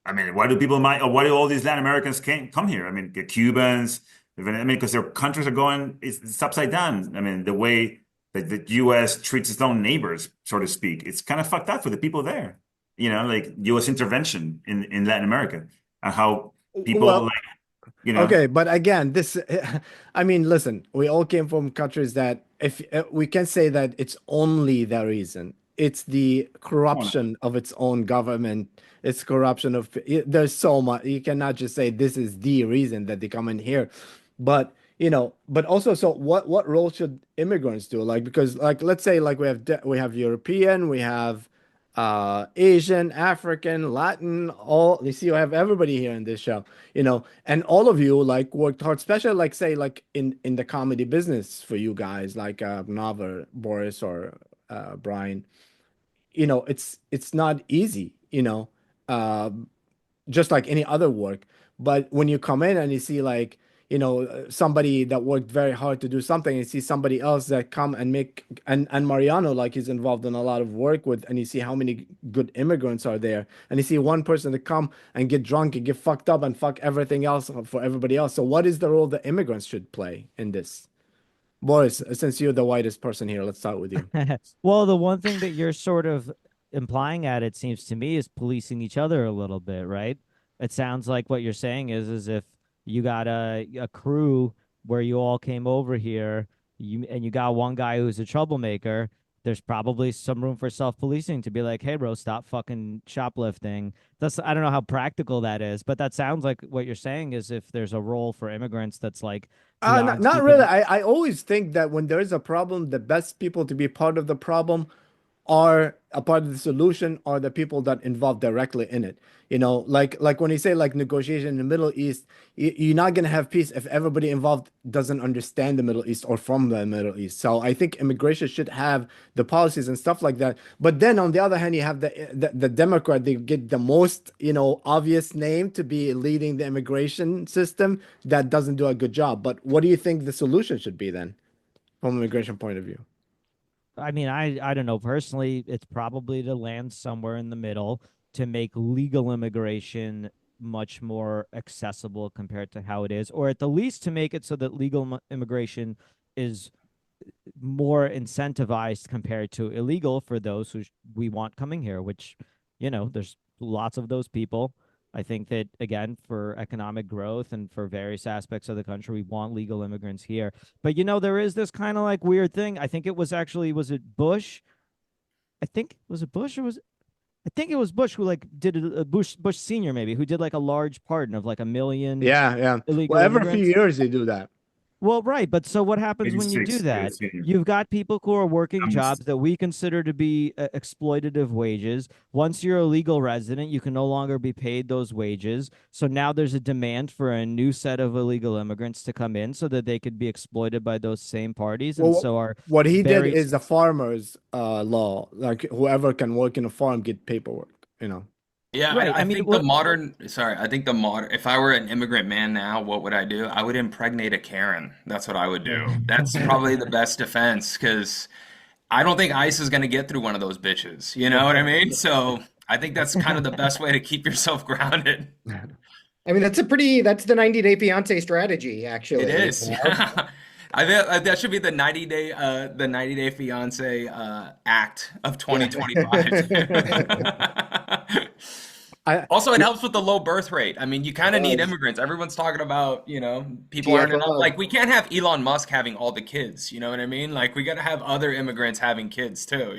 I mean, why do why do all these Latin Americans can't come here? I mean, the Cubans, I mean, because their countries are going, it's upside down. I mean, the way that the U.S. treats its own neighbors, so to speak, it's kind of fucked up for the people there. You know, like U.S. intervention in Latin America and how people like, you know. Okay, but again, I mean, listen, we all came from countries that if we can say that it's only the reason. It's the corruption of its own government. It's corruption of there's so much you cannot just say this is the reason that they come in here, but but also so what role should immigrants do? Like because like let's say like we have European, we have Asian, African, Latin, all you see, you have everybody here in this show, and all of you like worked hard, especially like say like in the comedy business for you guys, like Pranav or Boris or Bryan. It's not easy, uh, just like any other work. But when you come in and you see like, somebody that worked very hard to do something, and you see somebody else that come and make and Mariano like he's involved in a lot of work with, and you see how many good immigrants are there, and you see one person to come and get drunk and get fucked up and fuck everything else for everybody else. So what is the role that immigrants should play in this? Boris, since you're the whitest person here, let's start with you. Well, the one thing that you're sort of implying at, it seems to me, is policing each other a little bit, right? It sounds like what you're saying is if you got a crew where you all came over here, and you got one guy who's a troublemaker, there's probably some room for self-policing to be like, hey, bro, stop fucking shoplifting. I don't know how practical that is, but that sounds like what you're saying is if there's a role for immigrants that's like, not really. I always think that when there is a problem, the best people to be part of the problem are a part of the solution, are the people that involved directly in it. Like when you say like negotiation in the Middle East, you're not going to have peace if everybody involved doesn't understand the Middle East or from the Middle East. So I think immigration should have the policies and stuff like that. But then on the other hand, you have the Democrat, they get the most, obvious name to be leading the immigration system that doesn't do a good job. But what do you think the solution should be then from an immigration point of view? I mean, I don't know. Personally, it's probably to land somewhere in the middle to make legal immigration much more accessible compared to how it is, or at the least to make it so that legal immigration is more incentivized compared to illegal for those who we want coming here, which, there's lots of those people. I think that, again, for economic growth and for various aspects of the country, we want legal immigrants here. But, there is this kind of like weird thing. I think it was actually, was it Bush? Was it Bush or I think it was Bush who like did a Bush Senior maybe, who did like a large pardon of like 1 million illegal Well, every few immigrants. years they do that. Well, right. But so what happens when you do that? You've got people who are working jobs that we consider to be exploitative wages. Once you're a legal resident, you can no longer be paid those wages. So now there's a demand for a new set of illegal immigrants to come in so that they could be exploited by those same parties. And so what he did is the farmers law. Like whoever can work in a farm get paperwork, Yeah, right. I think if I were an immigrant man now, what would I do? I would impregnate a Karen. That's what I would do. That's probably the best defense because I don't think ICE is going to get through one of those bitches. You know what I mean? So I think that's kind of the best way to keep yourself grounded. I mean, that's the 90-day fiance strategy, actually. It is. I think that should be the 90-day fiance act of 2025. Also, it helps with the low birth rate. I mean, you kind of need immigrants. Everyone's talking about, people aren't enough. Like, we can't have Elon Musk having all the kids. You know what I mean? Like, we got to have other immigrants having kids too.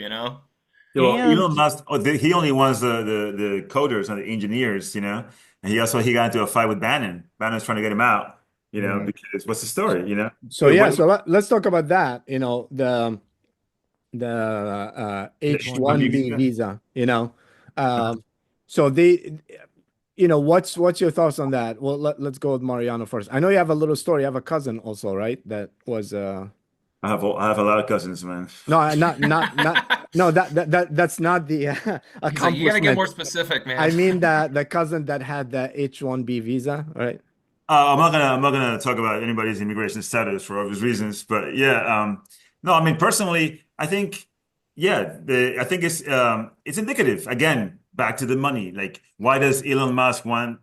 Well, Elon Musk, he only wants the coders and the engineers. And he got into a fight with Bannon. Bannon's trying to get him out. Because what's the story? So let's talk about that. The H-1B visa. So what's your thoughts on that? Well, let's go with Mariano first. I know you have a little story. You have a cousin also, right? That was I have a lot of cousins, man. No, no. That's not the accomplishment. You gotta get more specific, man. I mean the cousin that had the H-1B visa, right? I'm not gonna talk about anybody's immigration status for obvious reasons, but no, I mean personally, I think it's indicative. Again, back to the money. Like, why does Elon Musk want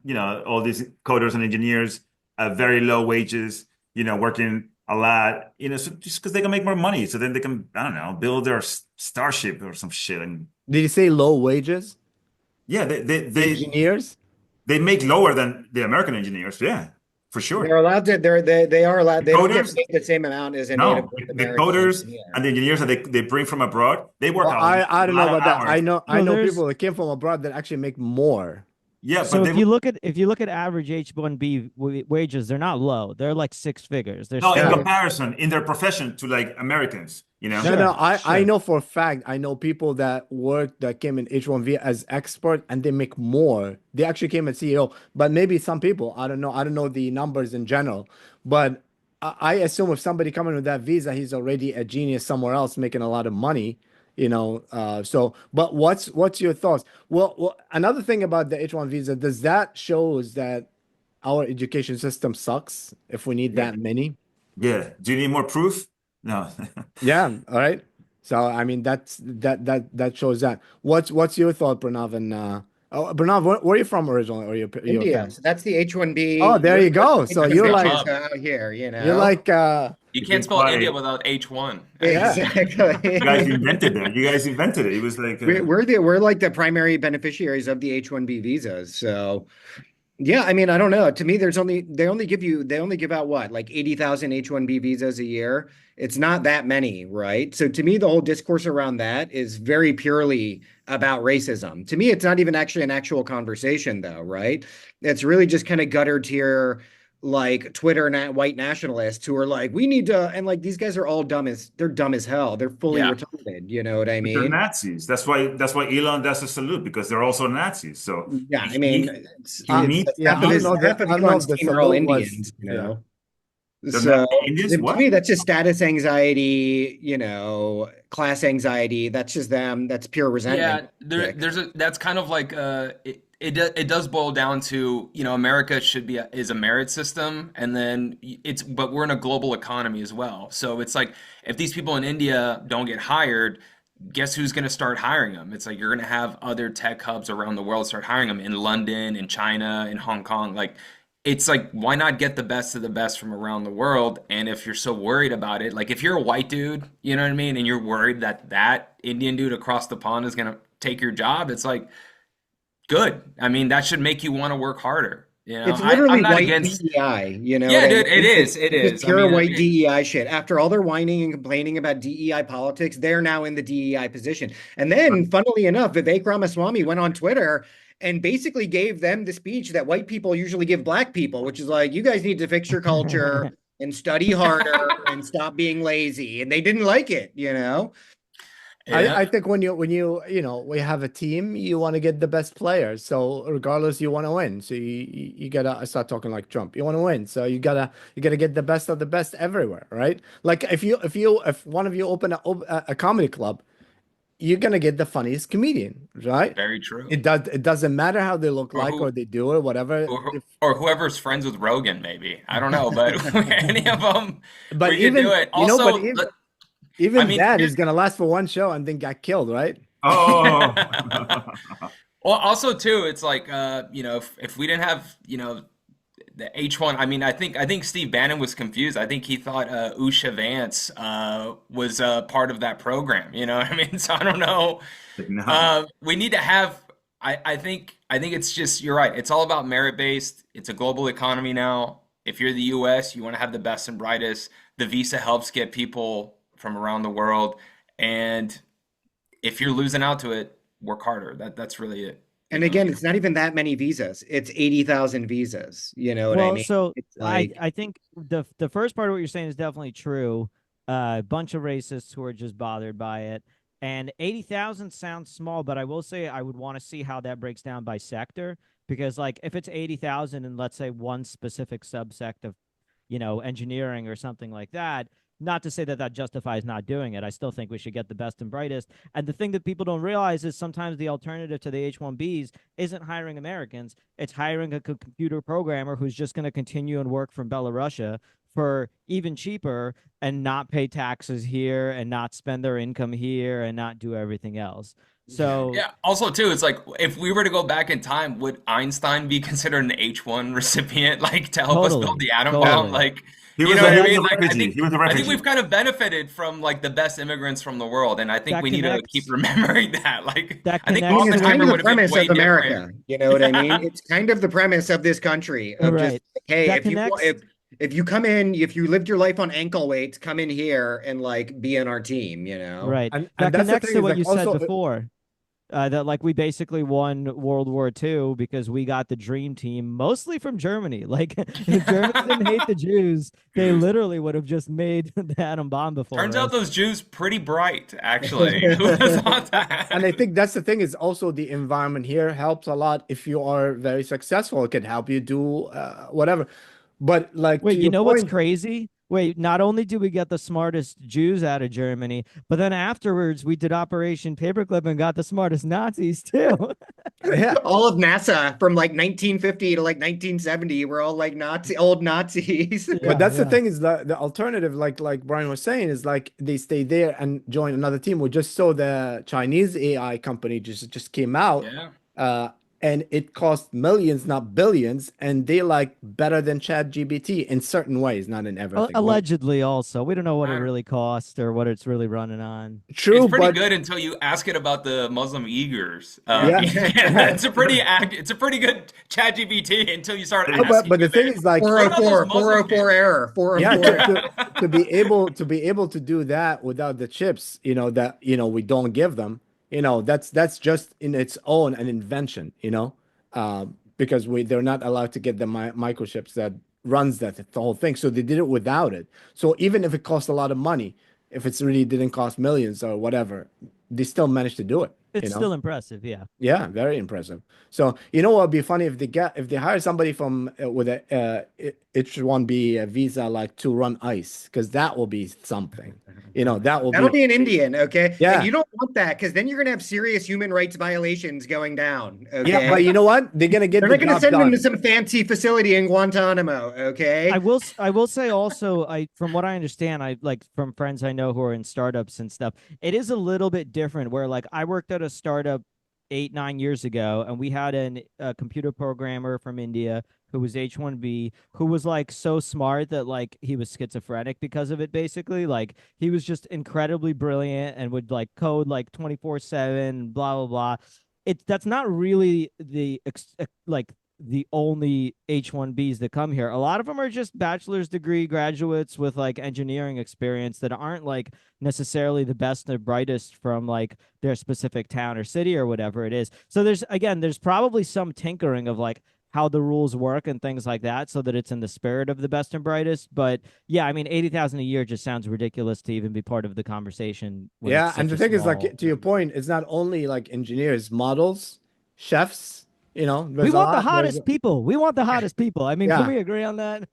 all these coders and engineers at very low wages, working a lot, so just because they can make more money, so then they can, I don't know, build their starship or some shit. And did you say low wages? Yeah, they engineers. They make lower than the American engineers. Yeah, for sure. They're allowed to. They are allowed. They don't get paid the same amount as a native the coders and the engineers that they bring from abroad. They work. Well, I don't know about that. I know people that came from abroad that actually make more. Yeah, so if you look at average H-1B wages, they're not low. They're like 6 figures. They're in comparison in their profession to like Americans, I know for a fact. I know people that came in H-1B as expert and they make more. They actually came as CEO, but maybe some people, I don't know. I don't know the numbers in general, but I assume if somebody coming with that visa, he's already a genius somewhere else making a lot of money. But what's your thoughts? Well, another thing about the H-1 visa, does that shows that our education system sucks if we need that many? Yeah. Do you need more proof? No. Yeah. All right. So I mean that shows that. What's your thought, Pranav? And Pranav, where are you from originally? Or India. So that's the H-1B. Oh, there you go. So you're like out here, You're like you can't spell India without H1. Exactly. You guys invented it. It was like we're like the primary beneficiaries of the H-1B visas. So yeah, I mean, I don't know. To me, they only give out what, like 80,000 H-1B visas a year. It's not that many, right? So to me, the whole discourse around that is very purely about racism. To me, it's not even actually an actual conversation, though, right? It's really just kind of gutter tier, like Twitter white nationalists who are like, we need to, and like these guys are all dumb as hell. They're fully retarded. You know what I mean? They're Nazis. That's why Elon does a salute, because they're also Nazis. So yeah, I mean, half of the salute Indians, you know. They're So Indians? to What? me, that's just status anxiety, class anxiety. That's just them. That's pure resentment. Yeah, that's kind of like it does boil down to, America is a merit system, and then but we're in a global economy as well. So it's like, if these people in India don't get hired, guess who's going to start hiring them? It's like, you're going to have other tech hubs around the world start hiring them, in London, in China, in Hong Kong. Like, it's like, why not get the best of the best from around the world? And if you're so worried about it, like if you're a white dude, you know what I mean, and you're worried that Indian dude across the pond is going to take your job, it's like, good. I mean, that should make you want to work harder. You know, It's literally I'm not white against. DEI, you know Yeah, what I dude, mean? it is. It It's is. I pure mean, white DEI shit. After all their whining and complaining about DEI politics, they're now in the DEI position. And then, funnily enough, Vivek Ramaswamy went on Twitter and basically gave them the speech that white people usually give black people, which is like, you guys need to fix your culture and study harder and stop being lazy. And they didn't like it, you know? yeah. I think when we have a team, you want to get the best players. So regardless, you want to win. So you gotta start talking like Trump. You want to win. So you gotta get the best of the best everywhere, right? Like if one of you open a comedy club, you're gonna get the funniest comedian, right? Very true. It doesn't matter how they look Or like who- or they do or whatever. or whoever's friends with Rogan, maybe. I don't know, but any of them, But we can do it. Also, Even I mean, that is gonna last for one show and then got killed, right? Oh. well, also too, it's like if we didn't have the H1, I mean, I think Steve Bannon was confused. I think he thought Usha Vance was part of that program. You know what I mean? So I don't know. No. We need to have. I think it's just, you're right. It's all about merit based. It's a global economy now. If you're the U.S., you want to have the best and brightest. The visa helps get people from around the world, and if you're losing out to it, work harder. That's really it. And again, it's not even that many visas. It's 80,000 visas. You know what I mean? So It's like, I think the first part of what you're saying is definitely true. A bunch of racists who are just bothered by it. And 80,000 sounds small, but I will say I would want to see how that breaks down by sector, because like if it's 80,000 and let's say one specific subsect of, engineering or something like that, not to say that that justifies not doing it. I still think we should get the best and brightest. And the thing that people don't realize is sometimes the alternative to the H-1Bs isn't hiring Americans. It's hiring a computer programmer who's just going to continue and work from Belarusia for even cheaper and not pay taxes here and not spend their income here and not do everything else. So yeah, also too, it's like if we were to go back in time, would Einstein be considered an H1 recipient, like to help us build the atom bomb? Like, he was a refugee. He was a refugee. I think we've kind of benefited from like the best immigrants from the world, and I think we need to keep remembering that. Like, I think it's kind of the premise of America. Different. You know what I mean? It's kind of the premise of this country of just, hey, if you come in, if you lived your life on ankle weights, come in here and like be in our team, Right. And that connects to what you said also, before. That like we basically won World War II because we got the dream team mostly from Germany. Like if Germans didn't hate the Jews, they literally would have just made the atom bomb before. Turns out those Jews pretty bright, actually. Who thought that? And I think that's the thing, is also the environment here helps a lot. If you are very successful, it can help you do whatever. But like, wait, you know what's crazy? Wait, not only did we get the smartest Jews out of Germany, but then afterwards we did Operation Paperclip and got the smartest Nazis too. Yeah. All of NASA from like 1950 to like 1970 were all like old Nazis. But that's the thing, is the alternative, like Bryan was saying, is like they stay there and join another team. We just saw the Chinese AI company just came out. Yeah. And it cost millions, not billions, and they like better than ChatGPT in certain ways, not in everything. Allegedly, also, we don't know what it really costs or what it's really running on. True, it's pretty good until you ask it about the Muslim Uyghurs. It's a pretty good ChatGPT until you start asking. But the thing is, like 404 error. 404. Yeah, to be able to do that without the chips, that we don't give them. That's just in its own an invention, because they're not allowed to get the microchips that runs the whole thing. So they did it without it. So even if it cost a lot of money, if it's really didn't cost millions or whatever, they still managed to do it. It's still impressive, yeah. Yeah, very impressive. So what would be funny if they hire somebody from with a H-1B visa, like to run ICE, because that will be something. That'll be an Indian, okay? Yeah, and you don't want that, because then you're gonna have serious human rights violations going down. Okay? Yeah, but you know what? They're gonna get. They're not gonna send them to some fancy facility in Guantanamo, okay? I will say also, from what I understand, I like from friends I know who are in startups and stuff, it is a little bit different. Where like I worked at a startup 8-9 years ago, and we had a computer programmer from India who was H-1B, who was like so smart that like he was schizophrenic because of it. Basically, like he was just incredibly brilliant and would like code like 24/7, blah blah blah. that's not really like the only H-1Bs that come here. A lot of them are just bachelor's degree graduates with like engineering experience that aren't like necessarily the best or brightest from like their specific town or city or whatever it is. So there's probably some tinkering of like how the rules work and things like that so that it's in the spirit of the best and brightest. But yeah, I mean, 80,000 a year just sounds ridiculous to even be part of the conversation. Yeah, and the thing is, like, to your point, it's not only like engineers, models, chefs, we want the hottest people. We want the hottest people. I mean, can we agree on that?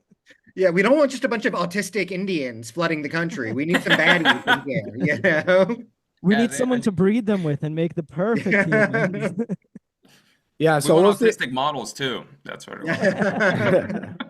Yeah, we don't want just a bunch of autistic Indians flooding the country. We need some baddies in here, We need someone to breed them with and make the perfect humans. Yeah, so we'll see autistic models too. That's what it was.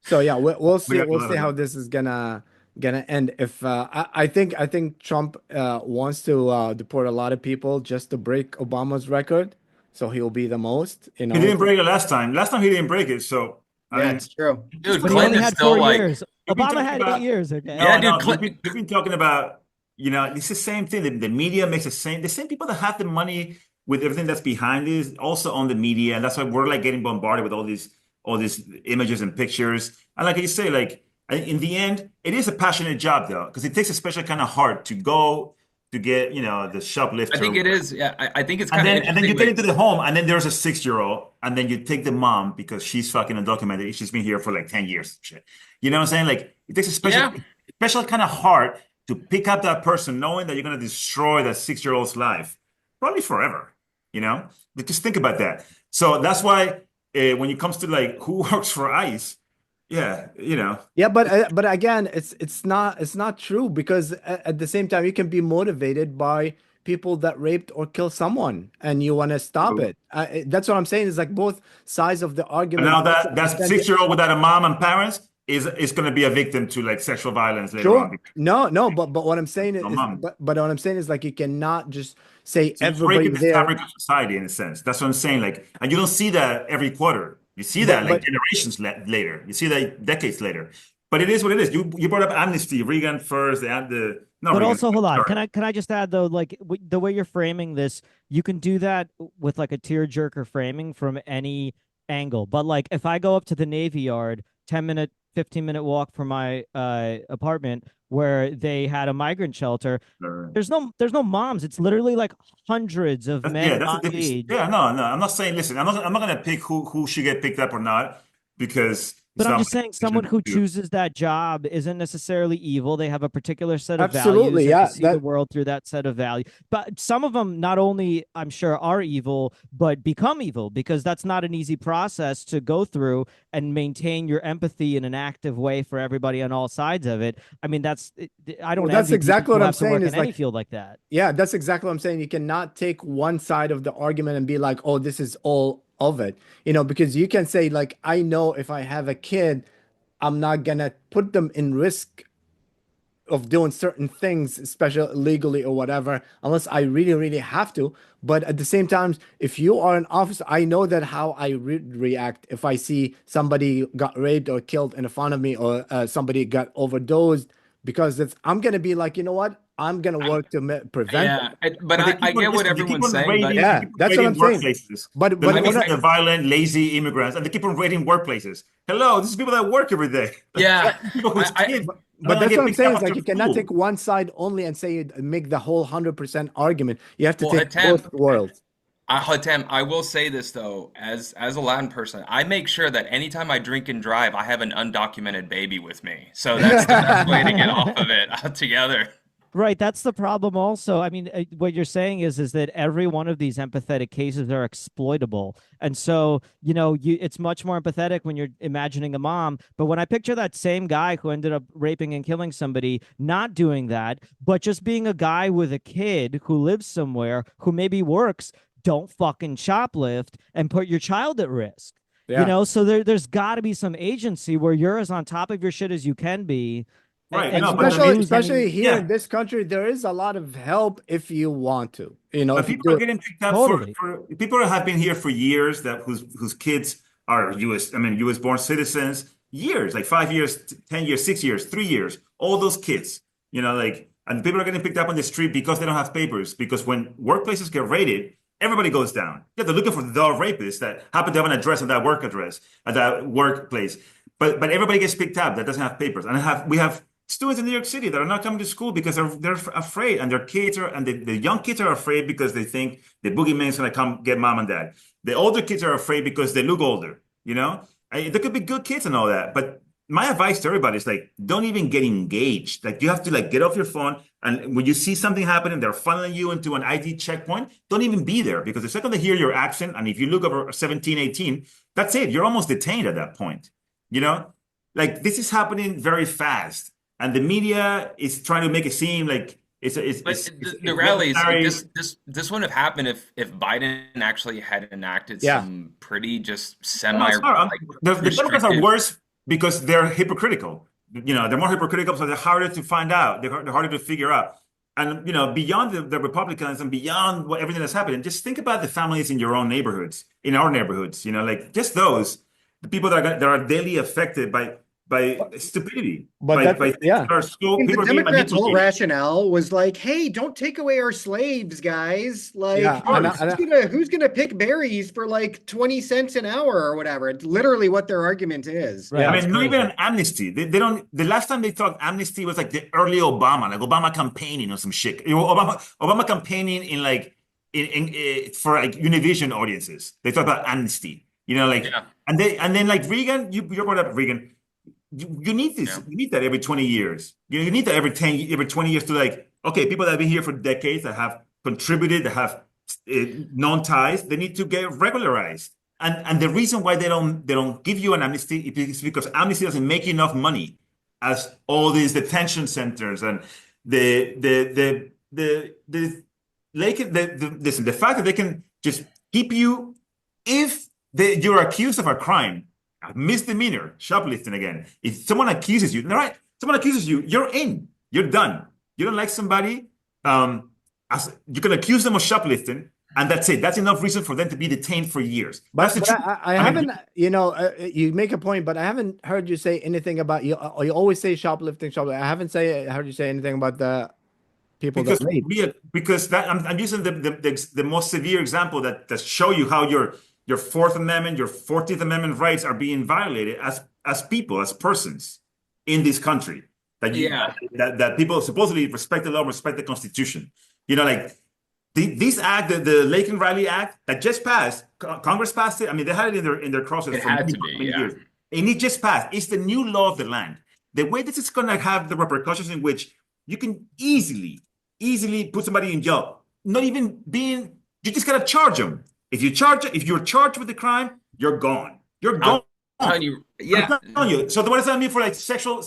So yeah, we'll see how this is gonna end. If I think Trump wants to deport a lot of people just to break Obama's record. So he'll be the most, He didn't break it last time. Last time he didn't break it. So it's true. Dude, but he only had 4 years. Obama had 8 years. Okay. Yeah, dude. We've been talking about, it's the same thing. The media makes the same people that have the money with everything that's behind this also on the media, and that's why we're like getting bombarded with all these images and pictures. And like you say, like in the end, it is a passionate job though, because it takes a special kind of heart to go to get, the shoplifter. I think it is. Yeah, I think it's kind of. And then you get into the home, and then there's a 6-year-old, and then you take the mom because she's fucking undocumented. She's been here for like 10 years. Shit. You know what I'm saying? Like it takes a special kind of heart to pick up that person, knowing that you're gonna destroy that 6-year-old's life, probably forever. But just think about that. So that's why when it comes to like who works for ICE. Yeah, Yeah, but again, it's not true, because at the same time you can be motivated by people that raped or killed someone and you want to stop it. That's what I'm saying, is like both sides of the argument. And now that 6-year-old without a mom and parents is going to be a victim to like sexual violence later on. No, but what I'm saying is, but what I'm saying is like you cannot just say everybody breaking the fabric of society in a sense. That's what I'm saying. Like, and you don't see that every quarter. You see that generations later. You see that decades later. But it is what it is. You brought up amnesty, Reagan first, also hold on. Can I just add though, like the way you're framing this, you can do that with like a tearjerker framing from any angle. But like if I go up to the Navy Yard, 10-minute, 15-minute walk from my apartment, where they had a migrant shelter. There's no moms. It's literally like hundreds of men my age. Yeah, no. I'm not saying. Listen, I'm not gonna pick who should get picked up or not, because. But I'm just saying, someone who chooses that job isn't necessarily evil. They have a particular set of Absolutely, values. See the world through that set of values. But some of them, not only I'm sure, are evil, but become evil, because that's not an easy process to go through and maintain your empathy in an active way for everybody on all sides of it. I mean, that's exactly what I'm saying. Is any field like that. Yeah, that's exactly what I'm saying. You cannot take one side of the argument and be like, oh, this is all of it, because you can say like, I know if I have a kid, I'm not gonna put them in risk of doing certain things, especially legally or whatever, unless I really, really have to. But at the same time, if you are an officer, I know that how I react if I see somebody got raped or killed in front of me, or somebody got overdosed, because I'm gonna be like, you know what? I'm gonna work to prevent. Yeah, but I get what everyone's saying. But yeah, that's what I'm saying. But the violent, lazy immigrants, and they keep on raiding workplaces. Hello, this is people that work every day. Yeah, people whose kids. But that's what I'm saying, is like you cannot take one side only and say make the whole 100% argument. You have to take both worlds. Hatem, I will say this though, as a Latin person, I make sure that anytime I drink and drive, I have an undocumented baby with me. So that's the best way to get off of it altogether. Right, that's the problem also. I mean, what you're saying is that every one of these empathetic cases are exploitable. And so, it's much more empathetic when you're imagining a mom. But when I picture that same guy who ended up raping and killing somebody, not doing that, but just being a guy with a kid who lives somewhere, who maybe works, don't fucking shoplift and put your child at risk. Yeah. So there's got to be some agency where you're as on top of your shit as you can be. Right, especially here in this country, there is a lot of help if you want to. But people are getting picked up for people have been here for years whose kids are U.S. born citizens. Years, like 5 years, 10 years, 6 years, 3 years. All those kids, and people are getting picked up on the street because they don't have papers. Because when workplaces get raided, everybody goes down. Yeah, they're looking for the rapist that happen to have an address at that work address, at that workplace. But everybody gets picked up that doesn't have papers. And we have students in New York City that are not coming to school because they're afraid, and their kids are, and the young kids are afraid because they think the boogeyman's gonna come get mom and dad. The older kids are afraid because they look older, you know? There could be good kids and all that, but my advice to everybody is like, don't even get engaged. Like, you have to like get off your phone, and when you see something happening, they're funneling you into an ID checkpoint, don't even be there, because the second they hear your accent, and if you look over 17, 18, that's it. You're almost detained at that point. You know, like, this is happening very fast, and the media is trying to make it seem like the rally is like this wouldn't have happened if Biden actually had enacted some pretty just semi. The Democrats are worse because they're hypocritical. You know, they're more hypocritical, so they're harder to find out. They're harder to figure out. And, you know, beyond the Republicans and beyond everything that's happening, just think about the families in your own neighborhoods, in our neighborhoods. You know, like, just those, the people that are daily affected by stupidity. The Democrats' whole rationale was like, "Hey, don't take away our slaves, guys. Like, who's gonna pick berries for like 20 cents an hour or whatever?" It's literally what their argument is. Right. I mean, not even an amnesty. They don't. The last time they talked amnesty was like the early Obama, like Obama campaigning or some shit. You know, Obama campaigning in for like Univision audiences. They talk about amnesty. You know, like, and then like Reagan. You brought up Reagan. You need this. You need that every 20 years. You need that every 20 years to, like, okay, people that have been here for decades, that have contributed, that have known ties, they need to get regularized. And the reason why they don't give you an amnesty is because amnesty doesn't make enough money as all these detention centers and the fact that they can just keep you if you're accused of a crime. Misdemeanor, shoplifting again. If someone accuses you, you're in. You're done. You don't like somebody, you can accuse them of shoplifting, and that's it. That's enough reason for them to be detained for years. But I haven't, you know, you make a point, but I haven't heard you say anything about, you always say shoplifting. I haven't heard you say anything about the people that rape. Because I'm using the most severe example that show you how your Fourth Amendment, your 14th Amendment rights are being violated as people, as persons in this country. That people supposedly respect the law, respect the Constitution. You know, like this act, the Lake and Riley Act that just passed, Congress passed it. I mean, they had it in their process for many years. And it just passed. It's the new law of the land. The way this is going to have the repercussions in which you can easily put somebody in jail, not even being, you just got to charge them. If you're charged with the crime, you're gone. You're gone. I'm telling you. So what does that mean for like sexual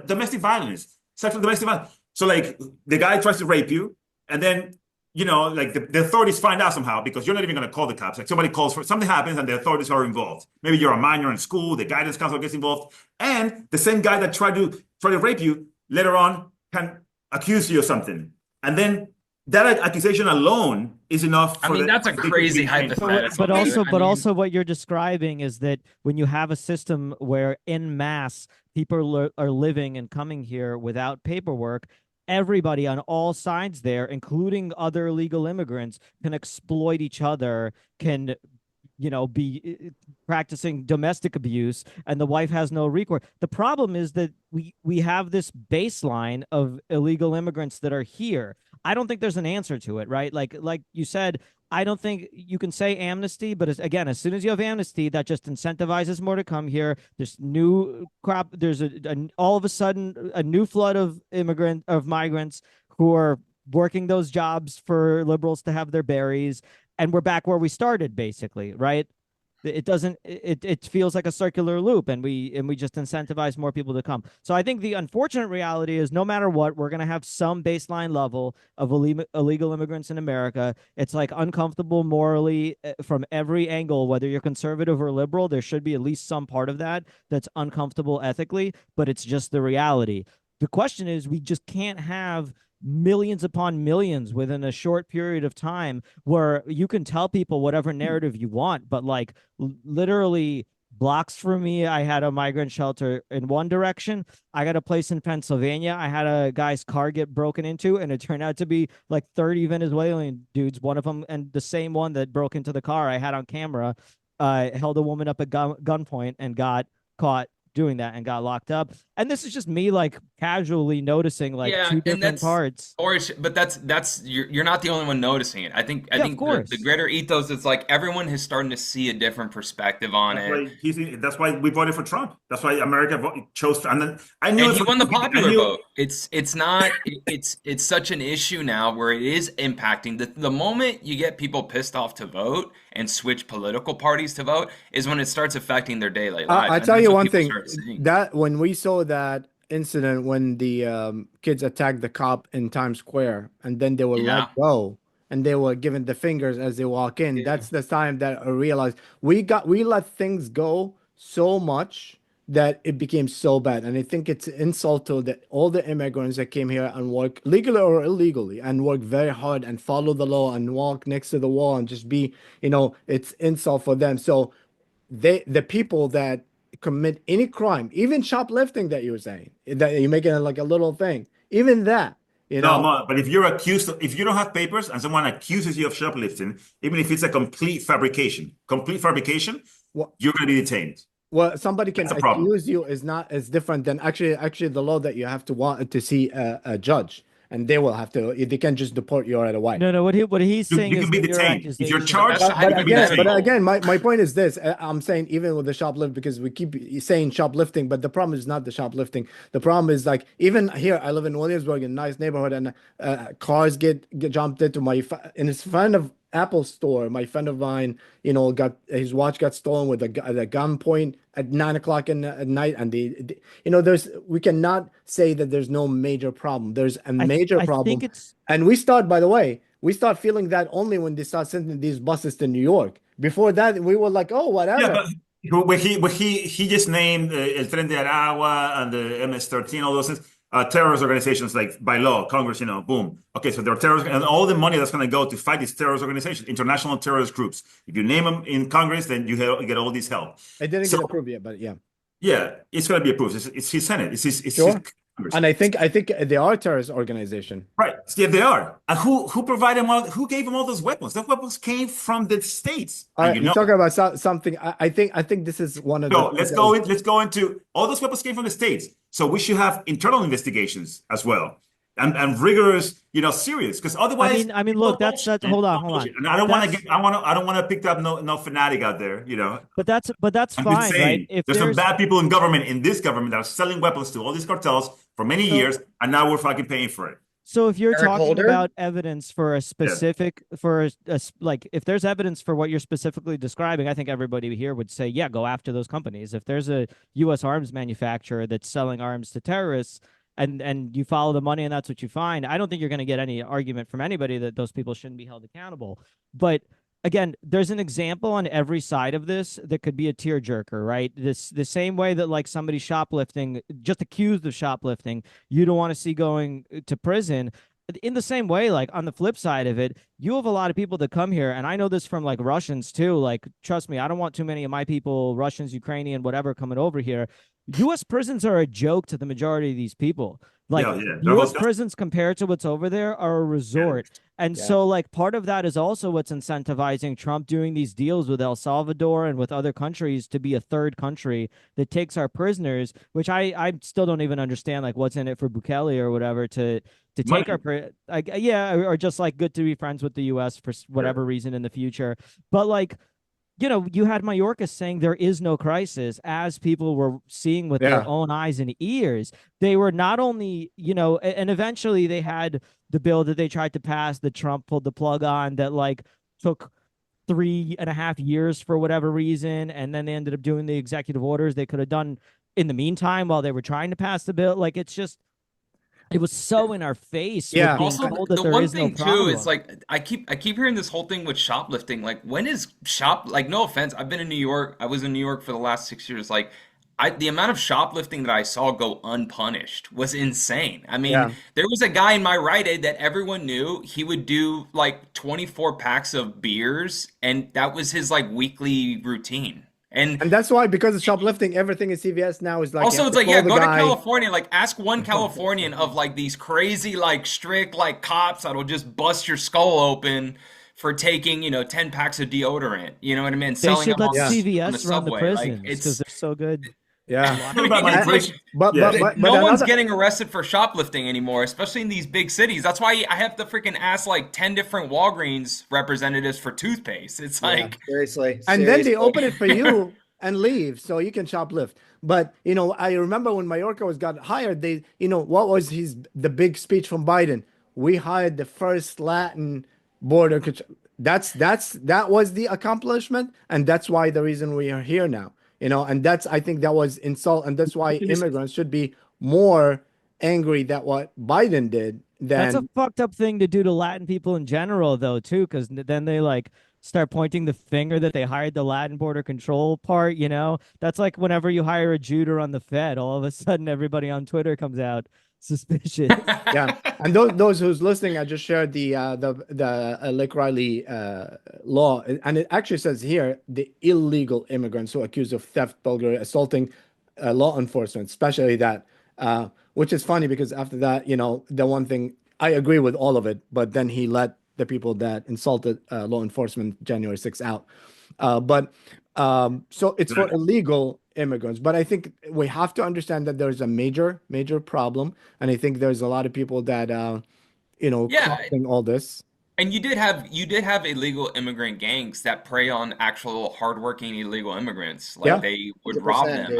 domestic violence? Sexual domestic violence. So like the guy tries to rape you, and then, you know, like the authorities find out somehow because you're not even going to call the cops. Like somebody calls for something happens and the authorities are involved. Maybe you're a minor in school, the guidance counselor gets involved, and the same guy that tried to rape you later on can accuse you of something, and then that accusation alone is enough. That's a crazy hypothetical. But also, what you're describing is that when you have a system where en masse people are living and coming here without paperwork, everybody on all sides there, including other illegal immigrants, can exploit each other, can, you know, be practicing domestic abuse, and the wife has no recourse. The problem is that we have this baseline of illegal immigrants that are here. I don't think there's an answer to it, right? Like you said, I don't think you can say amnesty, but again, as soon as you have amnesty, that just incentivizes more to come here. There's new crop. There's all of a sudden a new flood of migrants who are working those jobs for liberals to have their berries. And we're back where we started, basically, right? It feels like a circular loop, and we just incentivize more people to come. So I think the unfortunate reality is no matter what, we're going to have some baseline level of illegal immigrants in America. It's like uncomfortable morally from every angle, whether you're conservative or liberal. There should be at least some part of that that's uncomfortable ethically, but it's just the reality. The question is, we just can't have millions upon millions within a short period of time where you can tell people whatever narrative you want, but like literally blocks from me, I had a migrant shelter in one direction. I got a place in Pennsylvania. I had a guy's car get broken into, and it turned out to be like 30 Venezuelan dudes. One of them, and the same one that broke into the car I had on camera, held a woman up at gunpoint and got caught doing that and got locked up. And this is just me like casually noticing like two different parts. But that's you're not the only one noticing it. I think the greater ethos, it's like everyone is starting to see a different perspective on it. That's why we voted for Trump. That's why America chose. And then he won the popular vote. It's not. It's such an issue now where it is impacting. The moment you get people pissed off to vote and switch political parties to vote is when it starts affecting their daily lives. I tell you one thing, that when we saw that incident when the kids attacked the cop in Times Square and then they were let go and they were given the fingers as they walk in, that's the time that I realized we let things go so much that it became so bad. And I think it's an insult to all the immigrants that came here and work legally or illegally and work very hard and follow the law and walk next to the wall and just be, it's insult for them. So the people that commit any crime, even shoplifting that you were saying, that you're making it like a little thing, even that, No, but if you're accused, if you don't have papers and someone accuses you of shoplifting, even if it's a complete fabrication, you're going to be detained. Well, somebody can accuse you is different than actually the law that you have to want to see a judge, and they will have to. They can't just deport you right away. No. What he's saying you is can be detained if you're charged. But again, my point is this: I'm saying even with the shoplift, because we keep saying shoplifting, but the problem is not the shoplifting. The problem is like even here, I live in Williamsburg, in a nice neighborhood, and cars get jumped into in front of Apple store. My friend of mine, got his watch got stolen with a gunpoint at 9 o'clock at night, and we cannot say that there's no major problem. There's a major problem, and we start feeling that only when they start sending these buses to New York. Before that, we were like, oh, whatever. Yeah, but he just named El Tren de Aragua and the MS-13, all those things. Terrorist organizations, like by law, Congress, boom. Okay, so they're terrorist, and all the money that's going to go to fight these terrorist organizations, international terrorist groups. If you name them in Congress, then you get all this help. It didn't get approved yet, but yeah. Yeah, it's going to be approved. It's his Senate. It's his Congress. And I think they are a terrorist organization. Right. Yeah, they are. And who provided them who gave them all those weapons? Those weapons came from the states. You're talking about something. I think this is one of the. Let's go into all those weapons came from the states. So we should have internal investigations as well. And rigorous, serious, because otherwise. I mean, look, that's hold on. And I don't want to pick up no fanatic out there, But that's fine, right? If there's some bad people in this government that are selling weapons to all these cartels for many years, and now we're fucking paying for it. So if you're talking about evidence for a specific, if there's evidence for what you're specifically describing, I think everybody here would say, yeah, go after those companies. If there's a U.S. arms manufacturer that's selling arms to terrorists, and you follow the money and that's what you find, I don't think you're going to get any argument from anybody that those people shouldn't be held accountable. But again, there's an example on every side of this that could be a tearjerker, right? The same way that like somebody shoplifting, just accused of shoplifting, you don't want to see going to prison. In the same way, like on the flip side of it, you have a lot of people that come here, and I know this from like Russians too. Like, trust me, I don't want too many of my people, Russians, Ukrainian, whatever, coming over here. U.S. prisons are a joke to the majority of these people. Like U.S. prisons compared to what's over there are a resort. And so like part of that is also what's incentivizing Trump doing these deals with El Salvador and with other countries to be a third country that takes our prisoners, which I still don't even understand like what's in it for Bukele or whatever to take our or just like good to be friends with the U.S. for whatever reason in the future. But like, you had Mayorkas saying there is no crisis, as people were seeing with their own eyes and ears. They were not only, and eventually they had the bill that they tried to pass that Trump pulled the plug on that like took 3.5 years for whatever reason. And then they ended up doing the executive orders they could have done in the meantime while they were trying to pass the bill. Like, it's just, it was so in our face. Yeah. Also, the one thing too is like I keep hearing this whole thing with shoplifting. Like, when is like, no offense, I've been in New York. I was in New York for the last 6 years. Like, the amount of shoplifting that I saw go unpunished was insane. I mean, there was a guy in my Rite Aid that everyone knew. He would do like 24 packs of beers, and that was his like weekly routine. And that's why, because of shoplifting, everything in CVS now is like, also, it's like, yeah, go to guy. California. Like, ask one Californian of like these crazy, like strict, like cops that'll just bust your skull open for taking, 10 packs of deodorant. You know what I mean? They Selling should them let on CVS the run the subway. prisons Like, because they're so good. Yeah. I mean, it's like, but no one's getting arrested for shoplifting anymore, especially in these big cities. That's why I have to freaking ask like 10 different Walgreens representatives for toothpaste. It's like, seriously. And then they open it for you and leave so you can shoplift. But I remember when Mayorkas got hired, they, what was the big speech from Biden? We hired the first Latin border control. That was the accomplishment, and that's why the reason we are here now. And I think that was insult, and that's why immigrants should be more angry that what Biden did. That's a fucked up thing to do to Latin people in general, though, too, because then they like start pointing the finger that they hired the Latin border control part. That's like whenever you hire a Jew to run the Fed, all of a sudden everybody on Twitter comes out suspicious. Yeah, and those who's listening, I just shared the Lake Riley law, and it actually says here the illegal immigrants who are accused of theft, burglary, assaulting law enforcement, especially that, which is funny because after that, the one thing I agree with all of it, but then he let the people that insulted law enforcement January 6th out. So it's for illegal immigrants, but I think we have to understand that there's a major problem, and I think there's a lot of people that causing all this. And you did have illegal immigrant gangs that prey on actual hardworking illegal immigrants. Like they would rob them.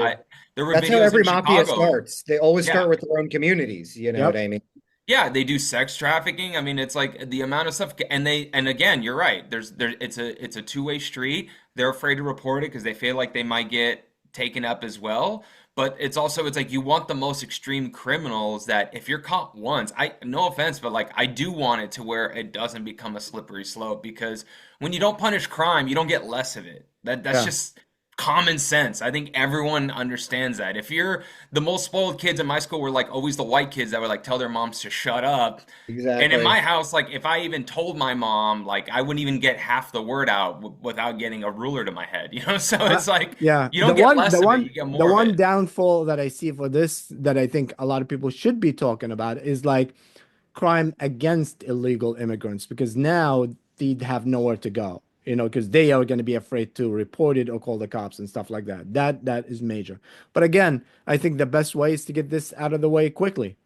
That's how every mafia starts. They always start with their own communities. You know what I mean? Yeah, they do sex trafficking. I mean, it's like the amount of stuff, and again, you're right. It's a two-way street. They're afraid to report it because they feel like they might get taken up as well. But it's like you want the most extreme criminals that if you're caught once, no offense, but like I do want it to where it doesn't become a slippery slope, because when you don't punish crime, you don't get less of it. That's just common sense. I think everyone understands that. If you're the most spoiled kids in my school were like always the white kids that would like tell their moms to shut up. Exactly. And in my house, like if I even told my mom, like I wouldn't even get half the word out without getting a ruler to my head. So it's like you don't get less of it, you get more. The one downfall that I see for this that I think a lot of people should be talking about is like crime against illegal immigrants, because now they'd have nowhere to go. Because they are going to be afraid to report it or call the cops and stuff like that. That is major. But again, I think the best way is to get this out of the way quickly.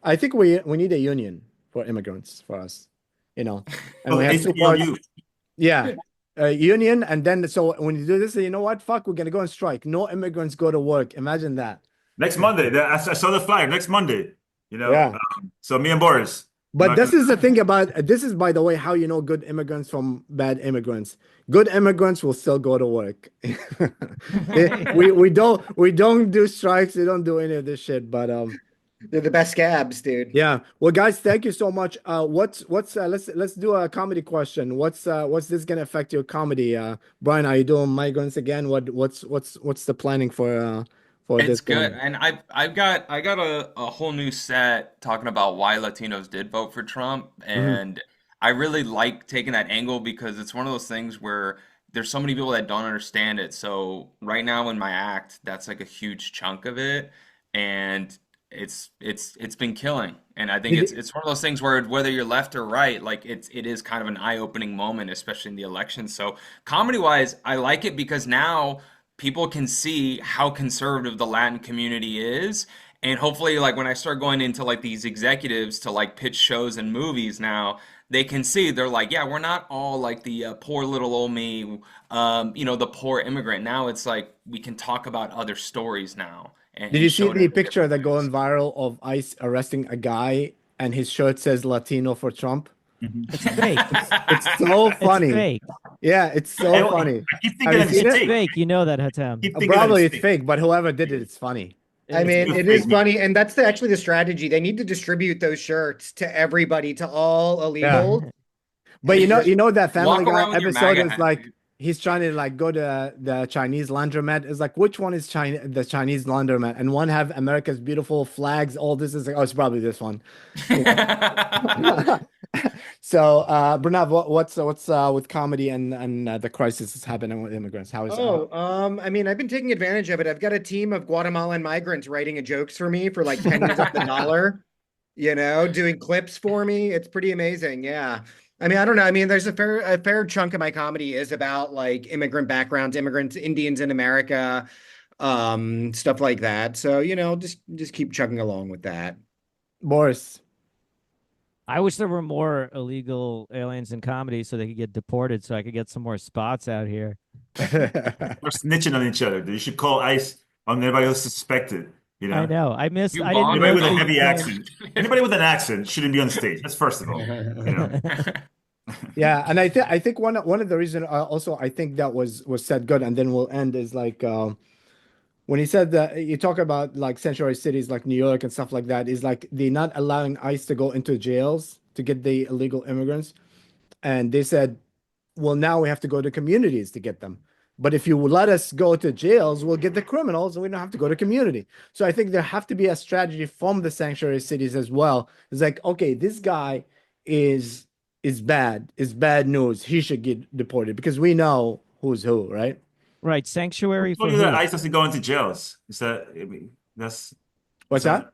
I think we need a union for immigrants for us. And we have to a union, and then so when you do this, what? Fuck, we're gonna go on strike. No immigrants go to work. Imagine that. Next Monday, I saw the flyer. Next Monday, so me and Boris. But this is the thing about this is, by the way, how you know good immigrants from bad immigrants. Good immigrants will still go to work. we don't do strikes. We don't do any of this shit. But they're the best scabs, dude. Yeah. Well, guys, thank you so much. Let's do a comedy question. What's this gonna affect your comedy? Bryan, are you doing migrants again? What's the planning for? It's good, and I got a whole new set talking about why Latinos did vote for Trump, and I really like taking that angle because it's one of those things where there's so many people that don't understand it. So right now in my act, that's like a huge chunk of it, and it's been killing. And I think it's one of those things where whether you're left or right, like it is kind of an eye-opening moment, especially in the election. So comedy-wise, I like it because now people can see how conservative the Latin community is. And hopefully, like when I start going into like these executives to like pitch shows and movies now, they can see, they're like, yeah, we're not all like the poor little old me, the poor immigrant. Now it's like we can talk about other stories now. Did you see the picture that going viral of ICE arresting a guy and his shirt says Latino for Trump? It's fake. It's so funny. It's fake. Yeah, it's so funny. I keep thinking it's fake. You know that, Hatem. Probably it's fake, but whoever did it, it's funny. I mean, it is funny, and that's actually the strategy. They need to distribute those shirts to everybody, to all illegals. Yeah. But you know that Family Guy episode is like he's trying to like go to the Chinese laundromat. It's like, which one is the Chinese laundromat? And one have America's beautiful flags. All this is like, oh, it's probably this one. So, Pranav, what's with comedy and the crisis that's happening with immigrants? How is I mean, I've been taking advantage of it. I've got a team of Guatemalan migrants writing jokes for me for like pennies on the dollar, doing clips for me. It's pretty amazing. Yeah. I mean, I don't know. I mean, there's a fair chunk of my comedy is about like immigrant backgrounds, immigrants, Indians in America, stuff like that. So, just keep chugging along with that. Boris? I wish there were more illegal aliens in comedy so they could get deported so I could get some more spots out here. We're snitching on each other. You should call ICE on anybody who's suspected. I know. I You didn't bond Anybody know with a they heavy can- accent. Anybody with an accent shouldn't be on stage. That's first of all. Yeah, and I think one of the reason also I think that was said good, and then we'll end is like when he said that you talk about like sanctuary cities like New York and stuff like that, is like they're not allowing ICE to go into jails to get the illegal immigrants, and they said, well, now we have to go to communities to get them. But if you will let us go to jails, we'll get the criminals and we don't have to go to community. So I think there have to be a strategy from the sanctuary cities as well. It's like, okay, this guy is is bad news. He should get deported because we know who's who, right? Right. Who Sanctuary told for you that who? ICE doesn't go into jails? Is that, I mean, What's that, that?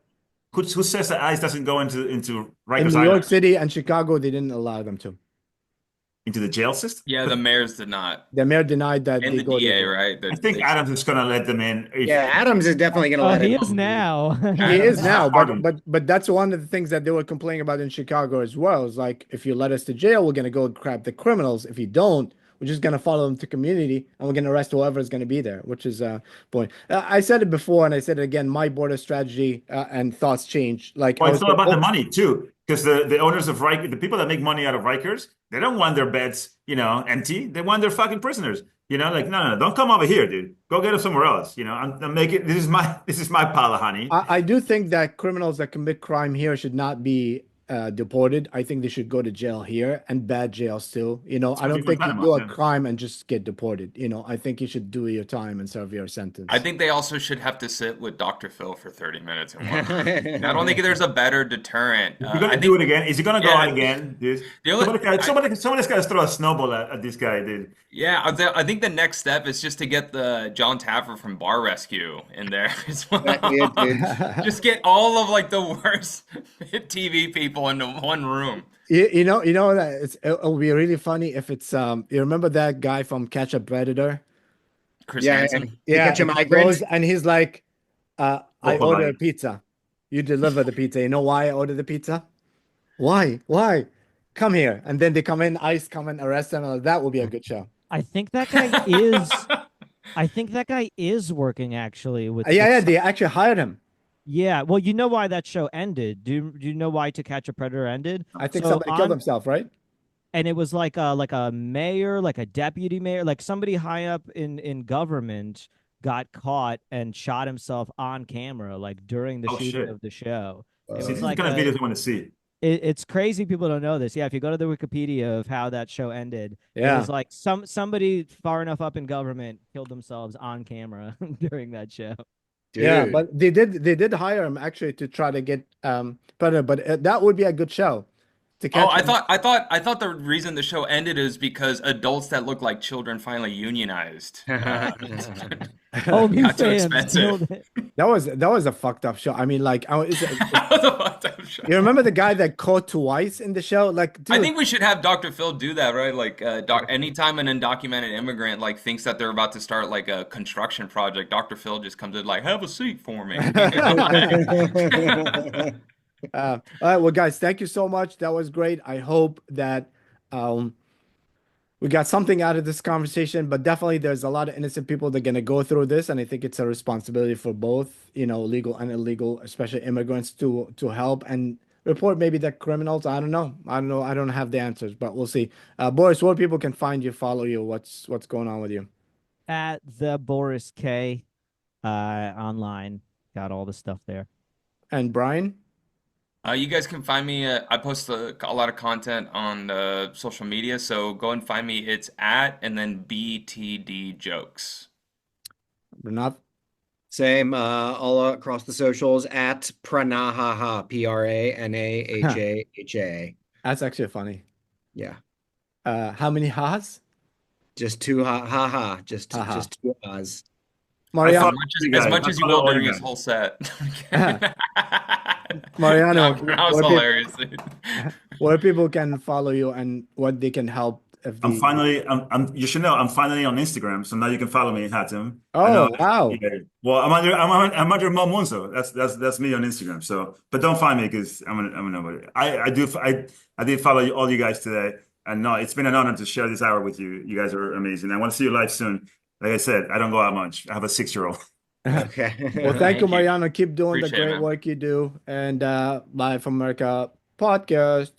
who says that ICE doesn't go into In Rikers New York Island, City and Chicago, they didn't allow them to. into the jail system? Yeah, the mayors did not. The mayor denied that And they the go DA, to. right? I think Adams is going to let them in. Yeah, Adams is definitely going to Oh, let he it is in. now. He is now, Pardon. but that's one of the things that they were complaining about in Chicago as well. Is like if you let us to jail, we're gonna go grab the criminals. If you don't, we're just gonna follow them to community and we're gonna arrest whoever is gonna be there. Which is point. I said it before and I said it again. My border strategy and thoughts change. Like I Well, was it's all about the money too, because the owners of Rikers, the people that make money out of Rikers, they don't want their beds, empty. They want their fucking prisoners. Like no, don't come over here, dude. Go get them somewhere else. I'm making this is my pile of honey. I do think that criminals that commit crime here should not be deported. I think they should go to jail here and bad jails too. I Especially don't think you Guantanamo. do a Yeah. crime and just get deported. I think you should do your time and serve your I sentence. think they also should have to sit with Dr. Phil for 30 minutes in one room. I don't think there's a better deterrent. Is he gonna I do think, it again? Is he gonna go yeah, out again, dude? the only, Somebody's got to throw a snowball at this guy, dude. yeah, I think the next step is just to get the John Taffer from Bar Rescue in there as Exactly it, well. dude. Just get all of like the worst TV people into one room. You know that it'll be really funny if it's you remember that guy from Catch a Predator? Chris Yeah, Hansen. to Yeah, catch a if he migrant. goes and he's like, I Awful order a line. pizza. You deliver the pizza. You know why I order the pizza? Why? Why? Come here. And then they come in, ICE come and arrest them. That will be a good show. I think that guy is. I think that guy is working actually Yeah, they actually hired him. Yeah, well, you know why that show ended. Do you know why To Catch a Predator ended? I think So somebody killed on himself, right? and it was like a mayor, like a deputy mayor, like somebody high up in government got caught and shot himself on camera, like during the Oh shooting shit! of the show. It See, was this is the like kind of videos I want to see. it's crazy people don't know this. Yeah, if you go to the Wikipedia of how that show ended, it Yeah. was like somebody far enough up in government killed themselves on camera during that show. Yeah, Dude. but they did hire him actually to try to get Predator, but that would be a good show to Oh, catch him. I thought the reason the show ended is because adults that look like children finally unionized. Oh, new Got too fans expensive. killed it. That was a fucked up show. I mean, like, That was a fucked up show. you remember the guy that caught twice in the show? Like, I dude, think we should have Dr. Phil do that, right? Like, anytime an undocumented immigrant like thinks that they're about to start like a construction project, Dr. Phil just comes in like, "Have a seat for me." all right, well, guys, thank you so much. That was great. I hope that we got something out of this conversation, but definitely there's a lot of innocent people that are going to go through this, and I think it's a responsibility for both, legal and illegal, especially immigrants, to help and report maybe the criminals. I don't know. I don't have the answers, but we'll see. Boris, where people can find you, follow you, what's going on with you? At the Boris K online. Got all the stuff there. And Bryan? You guys can find me. I post a lot of content on social media, so go and find me. It's at and then BTD Jokes. Pranav? Same, all across the socials at Pranahaha, Pranahaha. That's actually funny. Yeah. How many ha's? Just two ha. Just Haha. two ha's. Mariano, As much as you will during his whole set. Mariano, That was hilarious, dude. where people can follow you and what they can help if they... you should know I'm finally on Instagram, so now you can follow me, Hatem. Oh, wow. Yeah. Well, I'm under Mo Munzo. That's me on Instagram. So, but don't find me because I'm nobody. I did follow all you guys today, and no, it's been an honor to share this hour with you. You guys are amazing. I want to see you live soon. Like I said, I don't go out much. I have a 6-year-old. Okay. Well, thank you, you. Mariano. Keep doing Appreciate the it, great man. work you do. And Live from America podcast.